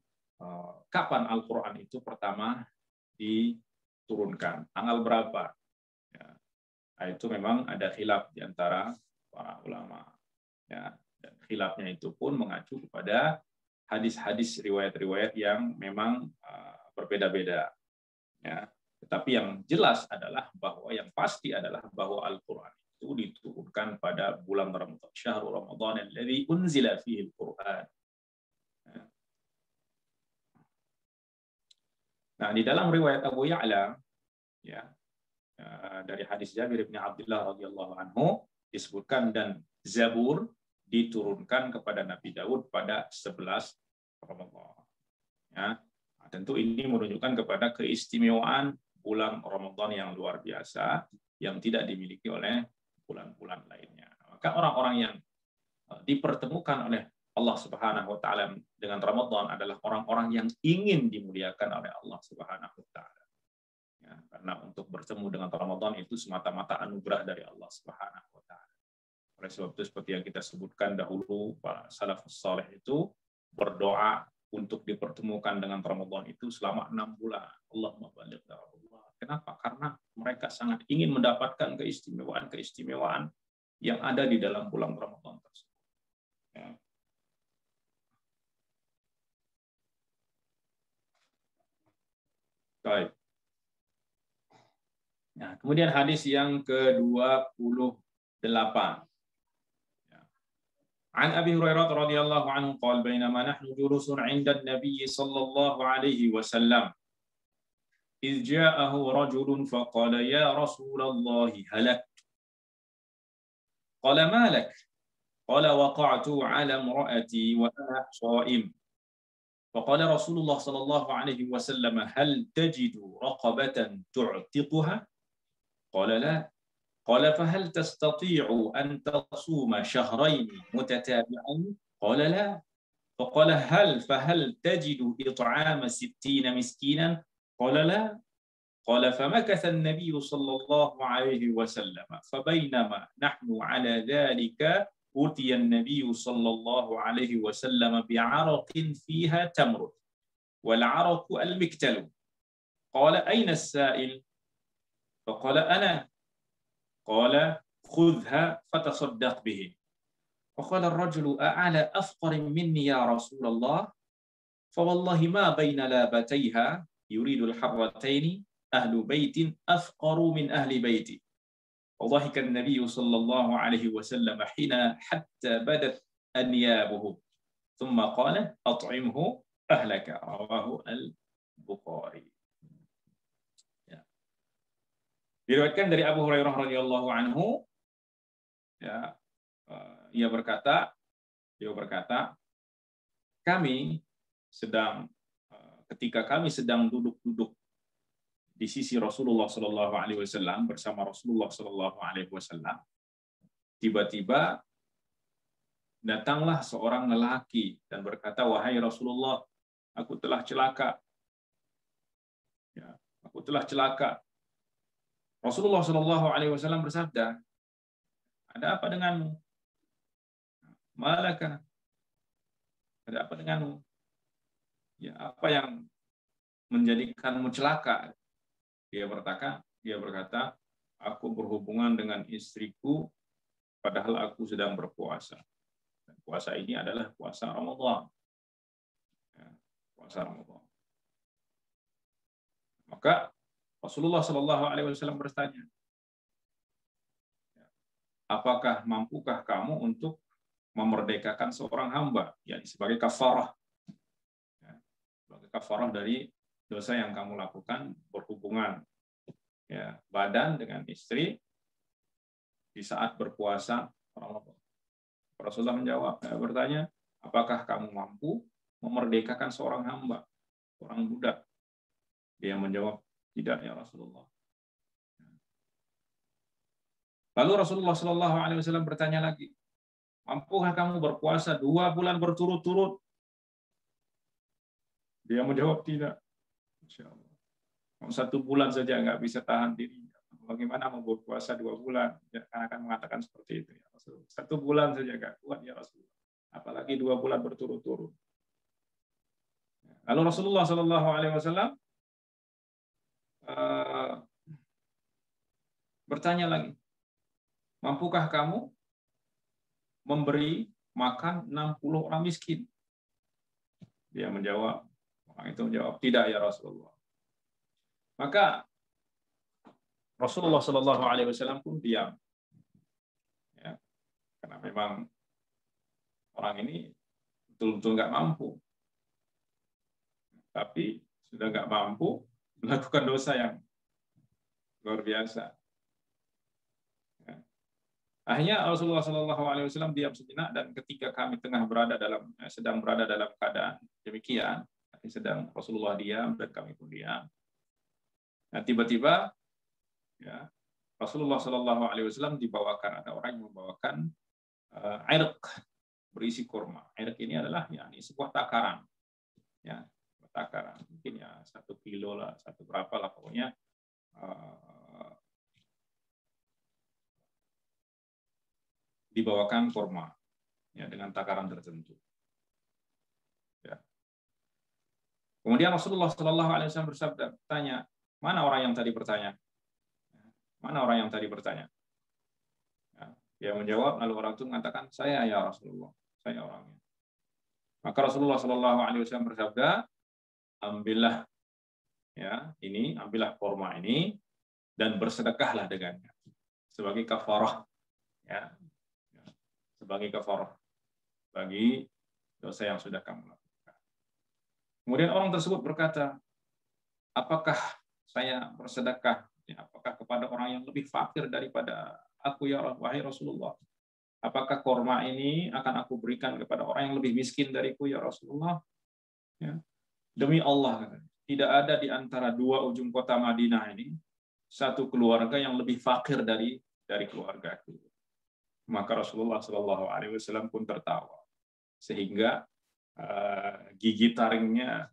kapan Al-Quran itu pertama diturunkan, tanggal berapa. Ya. Nah, itu memang ada khilaf di antara para ulama. Ya. Dan khilafnya itu pun mengacu kepada hadis-hadis riwayat-riwayat yang memang berbeda-beda. Ya. Tetapi yang jelas adalah bahwa yang pasti adalah bahwa Al-Quran itu diturunkan pada bulan Ramadan. Syahrul Ramadan alladzi unzila fihi Al-Quran. Nah, di dalam riwayat Abu Ya'la, ya, dari hadis Jabir bin Abdullah radhiyallahu anhu disebutkan, dan Zabur diturunkan kepada Nabi Daud pada 11 Ramadan. Ya, nah, tentu ini menunjukkan kepada keistimewaan bulan Ramadan yang luar biasa yang tidak dimiliki oleh bulan-bulan lainnya. Maka orang-orang yang dipertemukan oleh Allah Subhanahu wa taala dengan Ramadan adalah orang-orang yang ingin dimuliakan oleh Allah Subhanahu wa taala. Ya, karena untuk bertemu dengan Ramadan itu semata-mata anugerah dari Allah Subhanahu wa taala. Oleh sebab itu seperti yang kita sebutkan dahulu, para salafus saleh itu berdoa untuk dipertemukan dengan Ramadan itu selama 6 bulan. Allahumma baligh ya Allah. Kenapa? Karena mereka sangat ingin mendapatkan keistimewaan-keistimewaan yang ada di dalam bulan Ramadan tersebut. Ya. Baik. Nah, kemudian hadis yang ke-28. An Abi Hurairah radhiyallahu anhu qala bainama nahnu julusun 'inda an-nabiy sallallahu alaihi wasallam idh ja'ahu rajulun faqala ya Rasulullah halak. Qala ma lak? Qala waqa'tu 'ala imra'ati wa ana sha'im. فقال رسول الله صلى الله عليه وسلم هل تجد رقبة تعتقها؟ قال لا. قال فهل تستطيع أن تصوم شهرين متتابعين؟ قال لا. فقال فهل تجد إطعام 60 مسكينا؟ قال لا. قال فمكث النبي صلى الله عليه وسلم فبينما نحن على ذلك أتي النبي صلى الله عليه وسلم بعرق فيها تمر والعرق المكتل. قال أين السائل؟ فقال أنا. قال خذها فتصدق به. فقال الرجل أعلى أفقر مني يا رسول الله؟ فوالله ما بين لابتيها يريد الحرتين أهل بيت أفقر من أهل بيتي. وضحك النبي صلى الله عليه وسلم حين حتى بدت أنيابه ثم قال أطعمه أهلك رواه البخاري. Diriwayatkan dari Abu Hurairah radhiyallahu anhu, ya, dia berkata, ketika kami sedang duduk-duduk di sisi Rasulullah Shallallahu Alaihi Wasallam bersama Rasulullah Shallallahu Alaihi Wasallam, tiba-tiba datanglah seorang lelaki dan berkata, wahai Rasulullah, aku telah celaka. Ya, aku telah celaka. Rasulullah Shallallahu Alaihi Wasallam bersabda, ada apa denganmu? Malaka? Ada apa denganmu? Ya, apa yang menjadikanmu celaka? Dia berkata, aku berhubungan dengan istriku padahal aku sedang berpuasa. Dan puasa ini adalah puasa Ramadan. Ya, puasa Ramadan. Maka Rasulullah Shallallahu Alaihi Wasallam bertanya, apakah mampukah kamu untuk memerdekakan seorang hamba, yakni sebagai kafarah, ya, sebagai kafarah dari dosa yang kamu lakukan berhubungan, ya, badan dengan istri di saat berpuasa Ramadan. Rasulullah menjawab, bertanya, apakah kamu mampu memerdekakan seorang hamba, seorang budak? Dia menjawab, tidak ya Rasulullah. Lalu Rasulullah Shallallahu Alaihi Wasallam bertanya lagi, mampukah kamu berpuasa 2 bulan berturut-turut? Dia menjawab tidak. Insya Allah. 1 bulan saja nggak bisa tahan diri. Bagaimana mau berpuasa 2 bulan? Ya, akan mengatakan seperti itu. Ya Rasulullah. 1 bulan saja nggak kuat ya Rasulullah. Apalagi 2 bulan berturut-turut. Lalu Rasulullah Shallallahu Alaihi Wasallam bertanya lagi, mampukah kamu memberi makan 60 orang miskin? Dia menjawab, orang itu menjawab, tidak ya Rasulullah. Maka Rasulullah Shallallahu Alaihi Wasallam pun diam, ya, karena memang orang ini betul-betul nggak mampu, tapi sudah nggak mampu melakukan dosa yang luar biasa. Ya. Akhirnya Rasulullah Shallallahu Alaihi Wasallam diam sejenak, dan ketika kami sedang berada dalam keadaan demikian, sedang Rasulullah diam dan kami pun diam. Nah, tiba-tiba, ya, Rasulullah Shallallahu Alaihi Wasallam ada orang yang membawakan irq berisi kurma. Irq ini adalah sebuah takaran, ya, takaran mungkin ya 1 kilo lah, 1 berapa lah pokoknya, dibawakan kurma, ya, dengan takaran tertentu. Ya. Kemudian Rasulullah Shallallahu Alaihi Wasallam bersabda, tanya, mana orang yang tadi bertanya? Mana orang yang tadi bertanya? Ya, dia menjawab, lalu orang itu mengatakan, saya ya Rasulullah, saya orangnya. Maka Rasulullah Shallallahu Alaihi Wasallam bersabda, ambillah, ya, ambillah kurma ini dan bersedekahlah dengannya sebagai kafarah, ya, sebagai kafarah bagi dosa yang sudah kamu lakukan. Kemudian orang tersebut berkata, apakah saya bersedekah, ya, apakah kepada orang yang lebih fakir daripada aku ya wahai Rasulullah? Apakah kurma ini akan aku berikan kepada orang yang lebih miskin dariku ya Rasulullah? Ya. Demi Allah, tidak ada di antara 2 ujung kota Madinah ini satu keluarga yang lebih fakir dari keluargaku. Maka Rasulullah Shallallahu Alaihi Wasallam pun tertawa sehingga gigi taringnya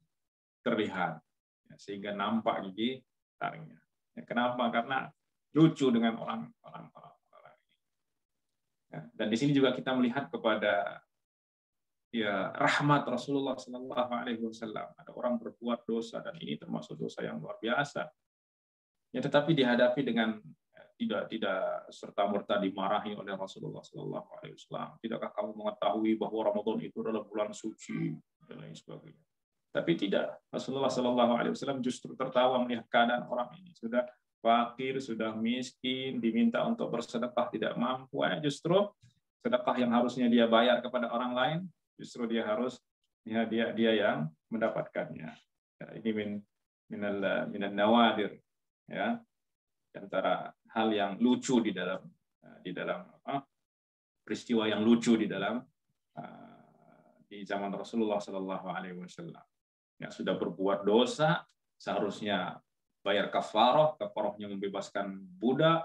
terlihat, ya, sehingga nampak gigi taringnya. Ya, kenapa? Karena lucu dengan orang-orang ini. Ya, dan di sini juga kita melihat kepada, ya, rahmat Rasulullah Shallallahu Alaihi Wasallam. Ada orang berbuat dosa dan ini termasuk dosa yang luar biasa. Ya, tetapi dihadapi dengan tidak serta-merta dimarahi oleh Rasulullah Shallallahu Alaihi Wasallam. Tidakkah kamu mengetahui bahwa Ramadan itu adalah bulan suci dan lain sebagainya? Tapi tidak, Rasulullah Shallallahu Alaihi Wasallam justru tertawa melihat keadaan orang ini. Sudah fakir, sudah miskin, diminta untuk bersedekah tidak mampu, justru sedekah yang harusnya dia bayar kepada orang lain, justru dia harus dia yang mendapatkannya. Ya, ini minan nawadir, ya, antara hal yang lucu di dalam peristiwa yang lucu di dalam di zaman Rasulullah Shallallahu Alaihi Wasallam. Yang sudah berbuat dosa seharusnya bayar kafarahnya membebaskan budak,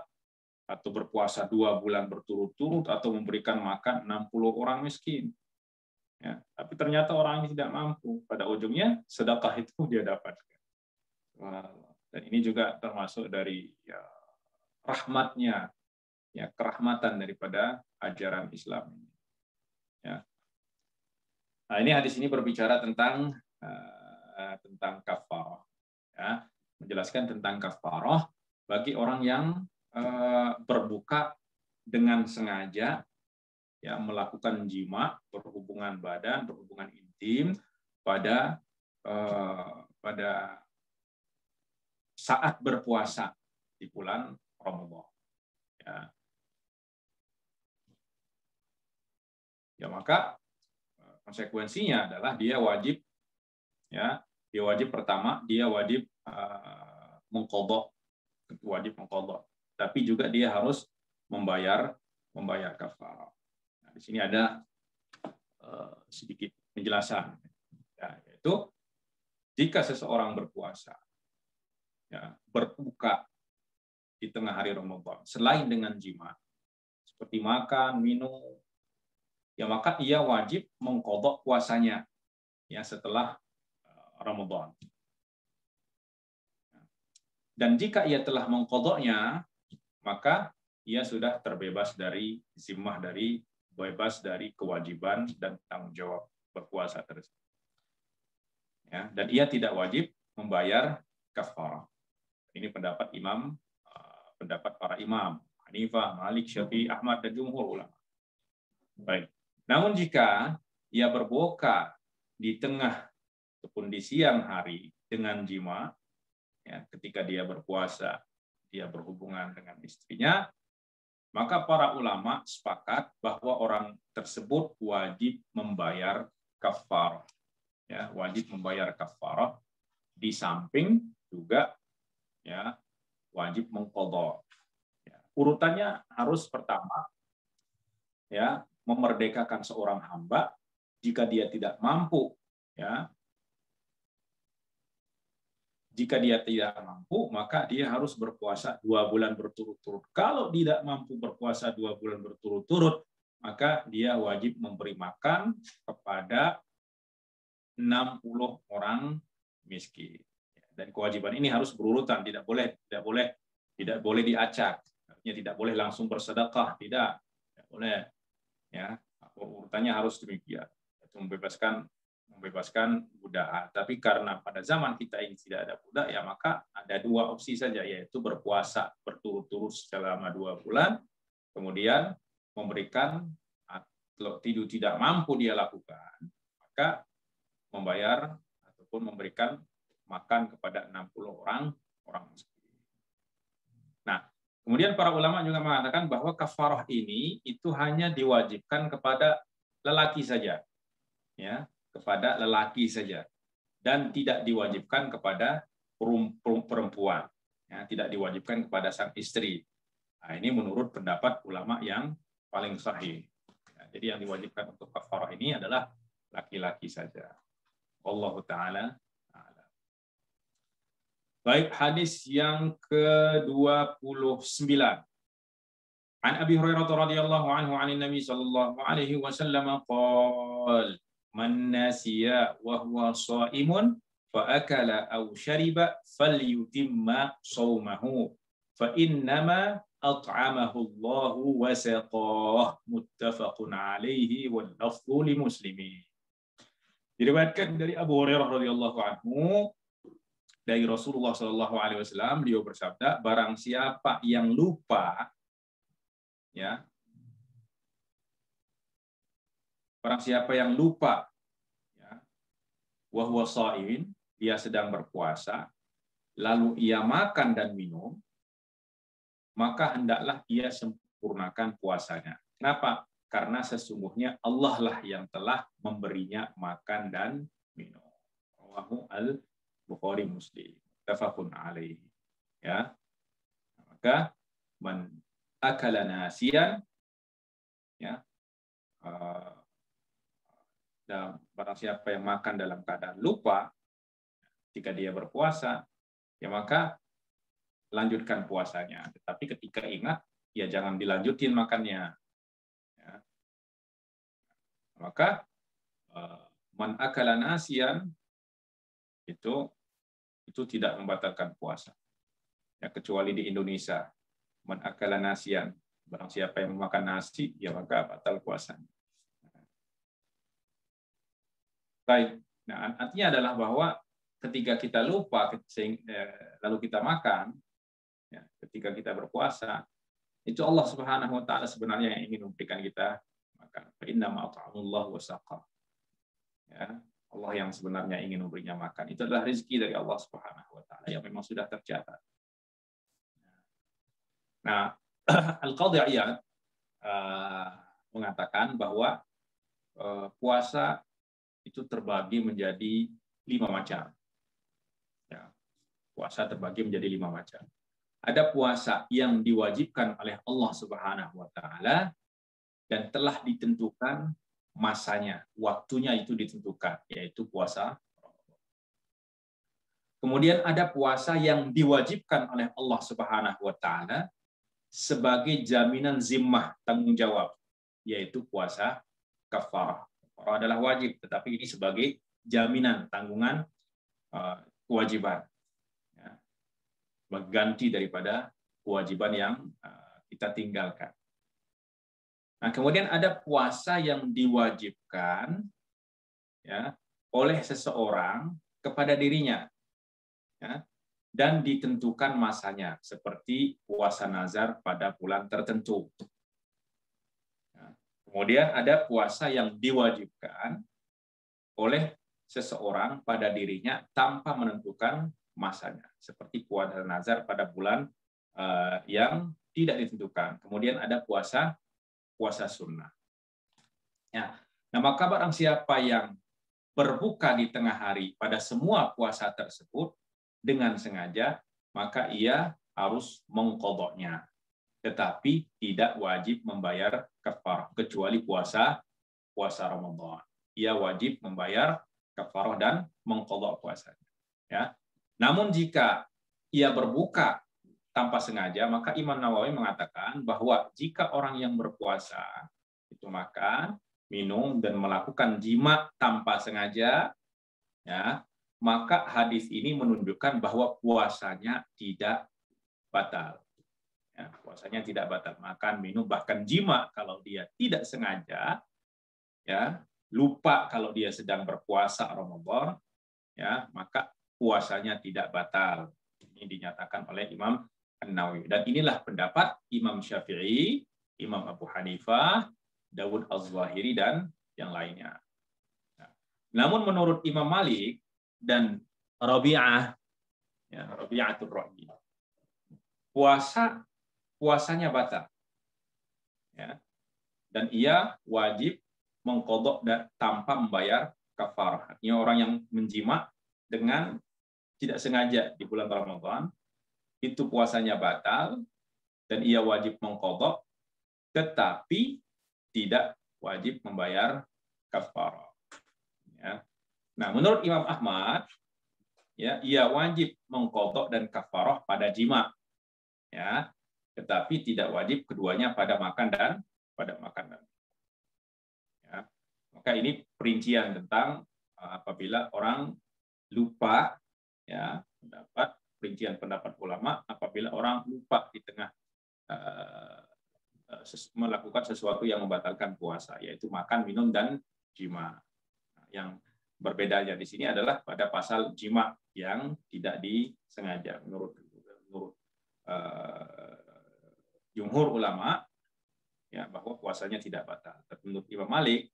atau berpuasa 2 bulan berturut-turut, atau memberikan makan 60 orang miskin. Ya, tapi ternyata orang ini tidak mampu. Pada ujungnya sedekah itu dia dapatkan. Dan ini juga termasuk dari rahmatnya, ya, kerahmatan daripada ajaran Islam ini. Ya. Nah, ini hadis ini berbicara tentang kafarah, ya, menjelaskan tentang kafarah bagi orang yang berbuka dengan sengaja, ya, melakukan jima, berhubungan badan, berhubungan intim pada saat berpuasa di bulan Ramadan. Ya, maka konsekuensinya adalah dia wajib pertama dia wajib mengqadha, tapi juga dia harus membayar kafarah. Nah, di sini ada sedikit penjelasan, ya, yaitu jika seseorang berpuasa, ya, berbuka di tengah hari Ramadan selain dengan jima seperti makan, minum, ya, maka ia wajib mengqadha puasanya, ya, setelah Ramadan. Dan jika ia telah mengqadhanya, maka ia sudah terbebas dari zimmah, bebas dari kewajiban dan tanggung jawab berpuasa tersebut. Ya, dan ia tidak wajib membayar kafarah. Ini pendapat para imam Hanifah, Malik, Syafi'i, Ahmad, dan jumhur ulama. Baik. Namun jika ia berbuka di tengah ataupun di siang hari dengan jima, ya, ketika dia berpuasa, dia berhubungan dengan istrinya, maka para ulama sepakat bahwa orang tersebut wajib membayar kafarah. Ya, wajib membayar kafarah, di samping juga, ya, wajib mengqadha. Ya, urutannya harus pertama, ya, memerdekakan seorang hamba. Jika dia tidak mampu, ya, maka dia harus berpuasa 2 bulan berturut-turut. Kalau tidak mampu berpuasa 2 bulan berturut-turut, maka dia wajib memberi makan kepada 60 orang miskin. Dan kewajiban ini harus berurutan, tidak boleh diacak. Artinya tidak boleh langsung bersedekah, tidak boleh. Ya, urutannya harus demikian. Itu membebaskan budak. Tapi karena pada zaman kita ini tidak ada budak, ya, maka ada 2 opsi saja, yaitu berpuasa berturut-turut selama 2 bulan, kemudian memberikan, kalau tidak mampu dia lakukan, maka membayar ataupun memberikan makan kepada 60 orang miskin. Nah, kemudian para ulama juga mengatakan bahwa kafarah ini itu hanya diwajibkan kepada lelaki saja, ya, kepada lelaki saja, dan tidak diwajibkan kepada perempuan, ya, tidak diwajibkan kepada sang istri. Nah, ini menurut pendapat ulama yang paling sahih. Ya, jadi yang diwajibkan untuk kafarah ini adalah laki-laki saja. Wallahu ta'ala. Baik, hadis yang ke-29. An Abi Hurairah radhiyallahu anhu 'anil Nabi sallallahu alaihi wasallam qala man nasiya wa huwa sha'imun fa akala aw shariba falyutimma shaumahu fa innama at'amahu Allahu wa saqah, muttafaqun alaihi wal lafdhu li Muslimin. Diriwayatkan dari Abu Hurairah radhiyallahu anhu dari Rasulullah sallallahu alaihi wasallam, beliau bersabda, barang siapa yang lupa, ya, barang siapa yang lupa, ya, wa huwa shaimin, dia sedang berpuasa, lalu ia makan dan minum, maka hendaklah ia sempurnakan puasanya. Kenapa? Karena sesungguhnya Allah lah yang telah memberinya makan dan minum. Rawahu al-Bukhari Muslim. Muttafaqun alaihi. Ya. Maka man akala nasiyan, ya, dan barang siapa yang makan dalam keadaan lupa jika dia berpuasa, ya maka lanjutkan puasanya. Tetapi ketika ingat, ya jangan dilanjutin makannya. Ya. Maka man akala nasiyan itu tidak membatalkan puasa. Ya, kecuali di Indonesia. Man akala nasiyan, barang siapa yang memakan nasi, ya maka batal puasanya. Baik. Nah, artinya adalah bahwa ketika kita lupa lalu kita makan, ya, ketika kita berpuasa, itu Allah Subhanahu wa taala sebenarnya yang ingin memberikan kita makan. Fa inna ma at'amullahu wa saqa. Ya, Allah yang sebenarnya ingin memberinya makan. Itu adalah rezeki dari Allah Subhanahu wa taala yang memang sudah tercatat. Nah, Al-Qadhi Iyad mengatakan bahwa puasa itu terbagi menjadi 5 macam. Ya, puasa terbagi menjadi 5 macam. Ada puasa yang diwajibkan oleh Allah Subhanahu wa taala dan telah ditentukan masanya, waktunya itu ditentukan, yaitu puasa Ramadan. Kemudian ada puasa yang diwajibkan oleh Allah Subhanahu wa taala sebagai jaminan zimmah, tanggung jawab, yaitu puasa kafarah. Kafarah adalah wajib, tetapi ini sebagai jaminan, tanggungan kewajiban. Mengganti daripada kewajiban yang kita tinggalkan. Nah, kemudian ada puasa yang diwajibkan, ya, oleh seseorang kepada dirinya, ya, dan ditentukan masanya, seperti puasa nazar pada bulan tertentu. Ya. Kemudian ada puasa yang diwajibkan oleh seseorang pada dirinya tanpa menentukan masanya, seperti puasa nazar pada bulan yang tidak ditentukan. Kemudian ada puasa sunnah. Ya. Nah, maka barang siapa yang berbuka di tengah hari pada semua puasa tersebut dengan sengaja, maka ia harus mengqadha'nya. Tetapi tidak wajib membayar kafarah kecuali puasa Ramadan. Ia wajib membayar kafarah dan mengqadha' puasanya. Ya. Namun jika ia berbuka tanpa sengaja, maka Imam Nawawi mengatakan bahwa jika orang yang berpuasa itu makan, minum, dan melakukan jima tanpa sengaja, ya, maka hadis ini menunjukkan bahwa puasanya tidak batal. Ya, puasanya tidak batal. Makan, minum, bahkan jima kalau dia tidak sengaja, ya, lupa kalau dia sedang berpuasa Ramadan, ya, maka puasanya tidak batal. Ini dinyatakan oleh Imam An-Nawawi. Dan inilah pendapat Imam Syafi'i, Imam Abu Hanifah, Dawud Az-Zahiri, dan yang lainnya. Nah, namun menurut Imam Malik dan Rabi'ah, ya, Rabi'atul Ra'i, puasanya batal. Ya. Dan ia wajib mengqadha' dan tanpa membayar kafarah. Artinya orang yang menjima dengan tidak sengaja di bulan Ramadan, itu puasanya batal dan ia wajib mengqadha', tetapi tidak wajib membayar kafarah. Ya. Nah, menurut Imam Ahmad, ya, ia wajib mengqadha' dan kafarah pada jima, ya, tetapi tidak wajib keduanya pada makan dan ya. Maka ini perincian tentang apabila orang lupa, ya, rincian pendapat ulama apabila orang lupa di tengah melakukan sesuatu yang membatalkan puasa, yaitu makan, minum, dan jima. Nah, yang berbedanya di sini adalah pada pasal jima yang tidak disengaja. Menurut jumhur ulama, ya, bahwa puasanya tidak batal. Tapi menurut Imam Malik,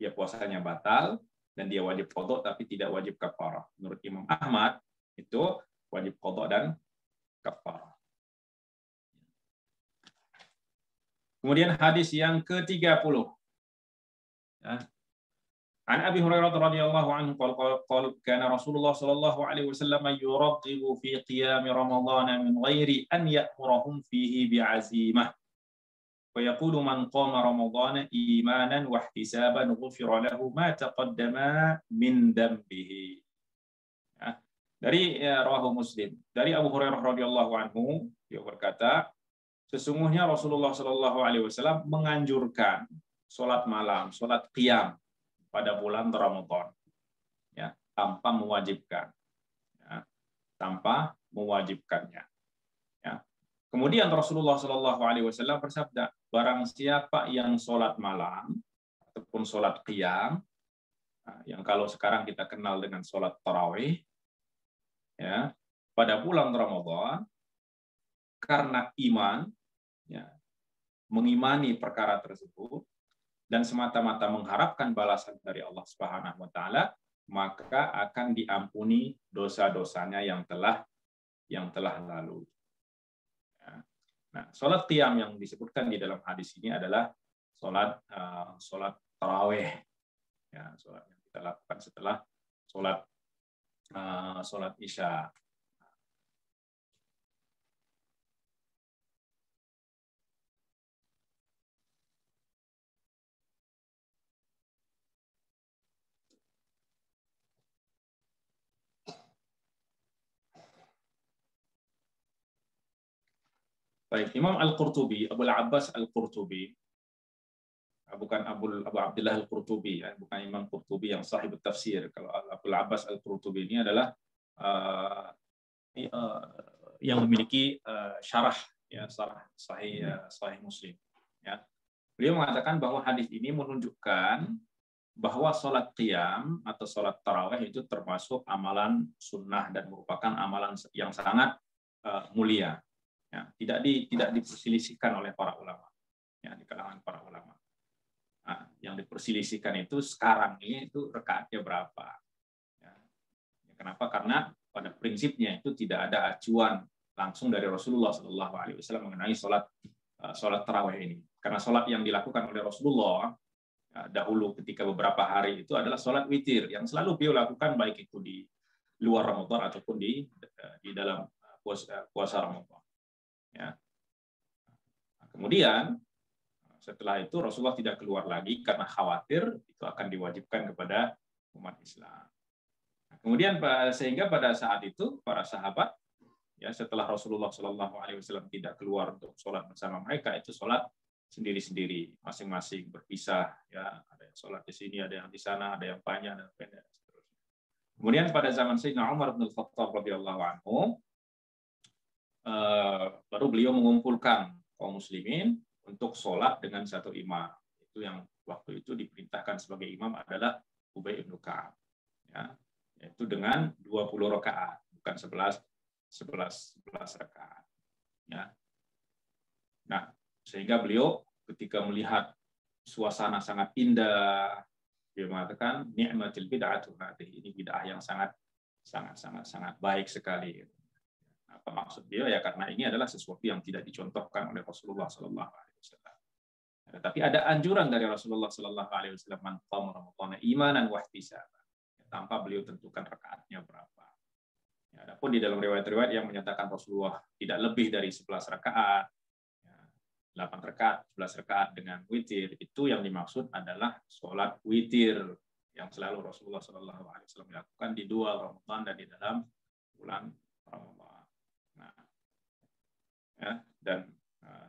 ya puasanya batal dan dia wajib qadha tapi tidak wajib kafarah. Menurut Imam Ahmad itu wajib qadha dan kafarah. Kemudian hadis yang ke-30. Ya. An Abi Hurairah radhiyallahu anhu qala kana Rasulullah sallallahu alaihi wasallam yuraghibu fi qiyam Ramadan min ghairi an ya'murahum fihi bi'azimah. Wa yaqulu man qama Ramadan imanan wa ihtisaban ghufira lahu ma taqaddama min dambihi. Ya. Dari rawahu Muslim. Dari Abu Hurairah radhiyallahu anhu, dia berkata, sesungguhnya Rasulullah sallallahu alaihi wasallam menganjurkan salat malam, salat qiyam pada bulan Ramadan, ya, tanpa mewajibkan, ya, tanpa mewajibkannya. Ya. Kemudian Rasulullah Shallallahu Alaihi Wasallam bersabda, barang siapa yang sholat malam ataupun sholat qiyam, yang kalau sekarang kita kenal dengan sholat tarawih, ya, pada bulan Ramadan, karena iman, ya, mengimani perkara tersebut, dan semata-mata mengharapkan balasan dari Allah Subhanahu wa taala, maka akan diampuni dosa-dosanya yang telah lalu. Nah, salat qiyam yang disebutkan di dalam hadis ini adalah salat tarawih. Ya, salat yang kita lakukan setelah salat Isya. Baik, Imam Al-Qurtubi, Abu Abbas Al-Qurtubi, bukan Abu Abdullah Al-Qurtubi, ya, bukan Imam Qurtubi yang sahib tafsir. Kalau Abu Abbas Al-Qurtubi ini adalah yang memiliki syarah, ya, sahih Muslim. Ya. Beliau mengatakan bahwa hadis ini menunjukkan bahwa sholat qiyam atau sholat tarawih itu termasuk amalan sunnah dan merupakan amalan yang sangat mulia. Ya, tidak diperselisihkan oleh para ulama, ya, di kalangan para ulama. Nah, yang diperselisihkan itu sekarang ini itu rakaatnya berapa? Ya. Kenapa? Karena pada prinsipnya itu tidak ada acuan langsung dari Rasulullah SAW mengenai sholat tarawih ini. Karena sholat yang dilakukan oleh Rasulullah dahulu ketika beberapa hari itu adalah sholat witir yang selalu beliau lakukan, baik itu di luar Ramadan ataupun di dalam puasa Ramadan. Ya. Kemudian setelah itu Rasulullah tidak keluar lagi karena khawatir itu akan diwajibkan kepada umat Islam. Kemudian sehingga pada saat itu para sahabat, ya, setelah Rasulullah SAW tidak keluar untuk sholat bersama mereka, itu sholat sendiri-sendiri, masing-masing berpisah. Ya, ada yang sholat di sini, ada yang di sana, ada yang panjang dan pendek. Kemudian pada zaman Sayyidina Umar bin Khattab radhiyallahu anhu, baru beliau mengumpulkan kaum muslimin untuk sholat dengan satu imam. Itu yang waktu itu diperintahkan sebagai imam adalah Ubay bin Ka'ab. Ya, yaitu dengan 20 rakaat, bukan 11 rakaat. Ya. Nah, sehingga beliau ketika melihat suasana sangat indah, dia mengatakan ni'matil bid'atu hadhihi, ini bid'ah yang sangat baik sekali. Apa maksud dia? Ya karena ini adalah sesuatu yang tidak dicontohkan oleh Rasulullah Sallallahu Alaihi Wasallam. Tetapi ada anjuran dari Rasulullah Sallallahu Alaihi Wasallam, man qama Ramadhana imanan wa ihtisaban, tanpa beliau tentukan rakaatnya berapa. Ya, adapun di dalam riwayat-riwayat yang menyatakan Rasulullah tidak lebih dari 11 rakaat, 8 rakaat, 11 rakaat dengan witir, itu yang dimaksud adalah sholat witir yang selalu Rasulullah Sallallahu Alaihi Wasallam lakukan di dua Ramadan dan di dalam bulan Ramadan. Nah, ya, dan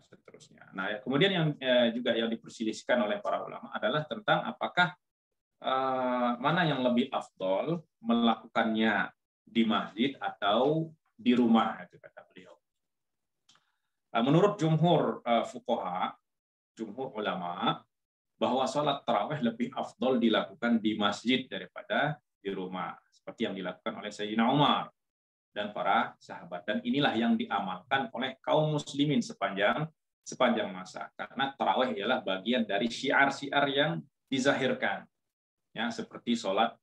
seterusnya. Nah, kemudian yang juga yang diperselisihkan oleh para ulama adalah tentang apakah mana yang lebih afdol melakukannya di masjid atau di rumah, itu kata beliau. Menurut jumhur fuqaha, jumhur ulama, bahwa sholat tarawih lebih afdol dilakukan di masjid daripada di rumah, seperti yang dilakukan oleh Sayyidina Umar dan para sahabat. Dan inilah yang diamalkan oleh kaum muslimin sepanjang masa. Karena tarawih ialah bagian dari syiar-syiar yang dizahirkan, ya, seperti sholat.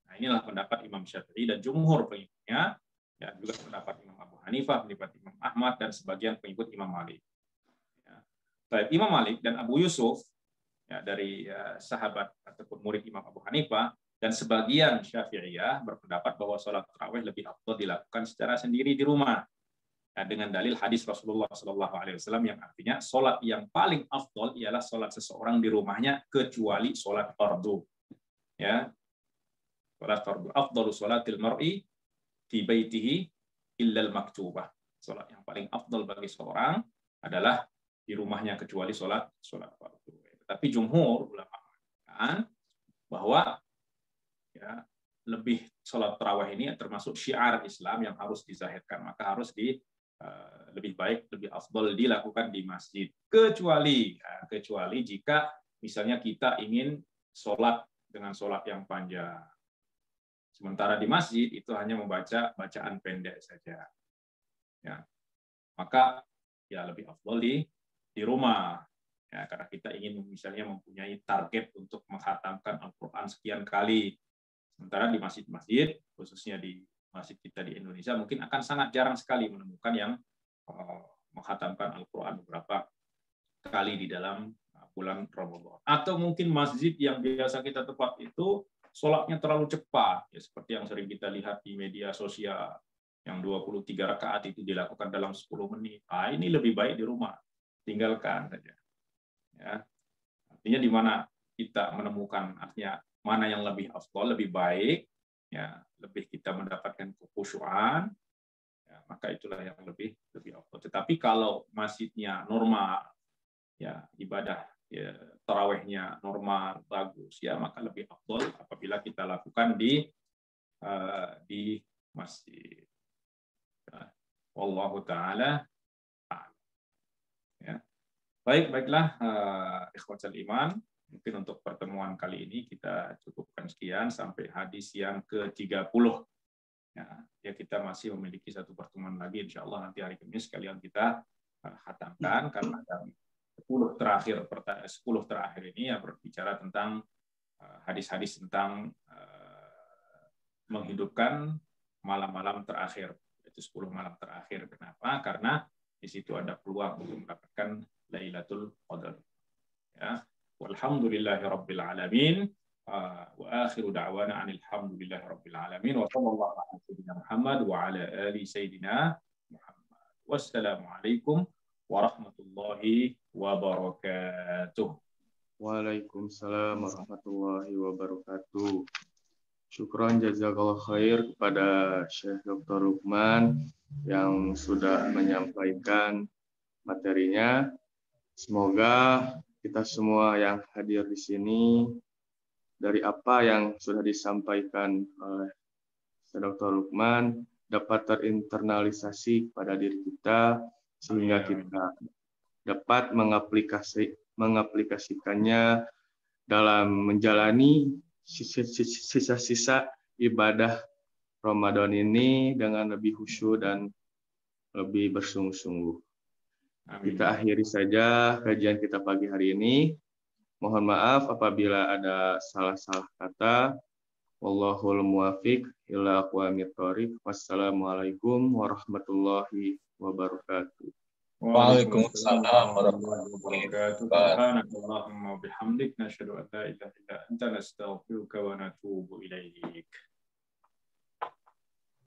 Nah, inilah pendapat Imam Syafi'i dan jumhur pengikutnya, ya, juga pendapat Imam Abu Hanifah, pendapat Imam Ahmad, dan sebagian pengikut Imam Malik. Ya. Imam Malik dan Abu Yusuf ya, dari sahabat ataupun murid Imam Abu Hanifah dan sebagian Syafi'iyah berpendapat bahwa sholat tarawih lebih afdal dilakukan secara sendiri di rumah. Nah, dengan dalil hadis Rasulullah SAW yang artinya sholat yang paling afdal ialah sholat seseorang di rumahnya kecuali sholat fardu. Ya, sholat fardu. Afdalu sholatil mar'i fi baitihi illal maktubah. Sholat yang paling afdal bagi seorang adalah di rumahnya kecuali sholat fardu. Tapi jumhur ulama mengatakan bahwa ya, lebih sholat tarawih ini termasuk syiar Islam yang harus dizahirkan, maka harus lebih baik, lebih afdal dilakukan di masjid, kecuali jika misalnya kita ingin sholat dengan sholat yang panjang, sementara di masjid itu hanya membaca bacaan pendek saja, ya, maka ya lebih afdal di rumah, ya, karena kita ingin misalnya mempunyai target untuk menghatamkan Al-Quran sekian kali, sementara di masjid-masjid, khususnya di masjid kita di Indonesia, mungkin akan sangat jarang sekali menemukan yang menghatamkan Al-Quran beberapa kali di dalam bulan Ramadan. Atau mungkin masjid yang biasa kita tempat itu sholatnya terlalu cepat, ya, seperti yang sering kita lihat di media sosial, yang 23 rakaat itu dilakukan dalam 10 menit. Nah, ini lebih baik di rumah, tinggalkan saja. Ya. Artinya di mana kita menemukan, artinya mana yang lebih afdal, lebih baik, ya, lebih kita mendapatkan kekhusyuan, ya, maka itulah yang lebih afdal. Tetapi kalau masjidnya normal, ya, ibadah ya, tarawihnya normal, bagus, ya, maka lebih afdal apabila kita lakukan di masjid. Ya. Wallahu taala. Ya. Baiklah, ikhwatul iman. Mungkin untuk pertemuan kali ini kita cukupkan sekian sampai hadis yang ke-30. Ya, kita masih memiliki satu pertemuan lagi, insya Allah nanti hari Kamis sekalian kita hatamkan, karena ada 10 terakhir ini ya berbicara tentang hadis-hadis tentang menghidupkan malam-malam terakhir, yaitu 10 malam terakhir. Kenapa? Karena di situ ada peluang untuk mendapatkan Lailatul Qadar. Ya. Walhamdulillahi rabbil alamin. Wa akhiru da'wana anil hamdulillahi rabbil alamin. Wa sallallahu ala sayyidina Muhammad wa ala ali sayyidina Muhammad. Wassalamualaikum warahmatullahi wabarakatuh. Waalaikumsalam warahmatullahi wabarakatuh. Syukron jazakallah khair kepada Syekh Dr. Lukman yang sudah menyampaikan materinya. Semoga kita semua yang hadir di sini dari apa yang sudah disampaikan oleh Dr. Lukman dapat terinternalisasi pada diri kita sehingga kita dapat mengaplikasikannya dalam menjalani sisa-sisa ibadah Ramadan ini dengan lebih khusyuk dan lebih bersungguh-sungguh. Kita akhiri saja kajian kita pagi hari ini. Mohon maaf apabila ada salah-salah kata. Wallahul muwaffiq ila aqwamit thoriq. Wassalamualaikum warahmatullahi wabarakatuh. Waalaikumsalam warahmatullahi wabarakatuh. Subhanakallahumma wa bihamdik, nasyhadu an la ilaha illa anta, nastaghfiruka wa natubu ilaik.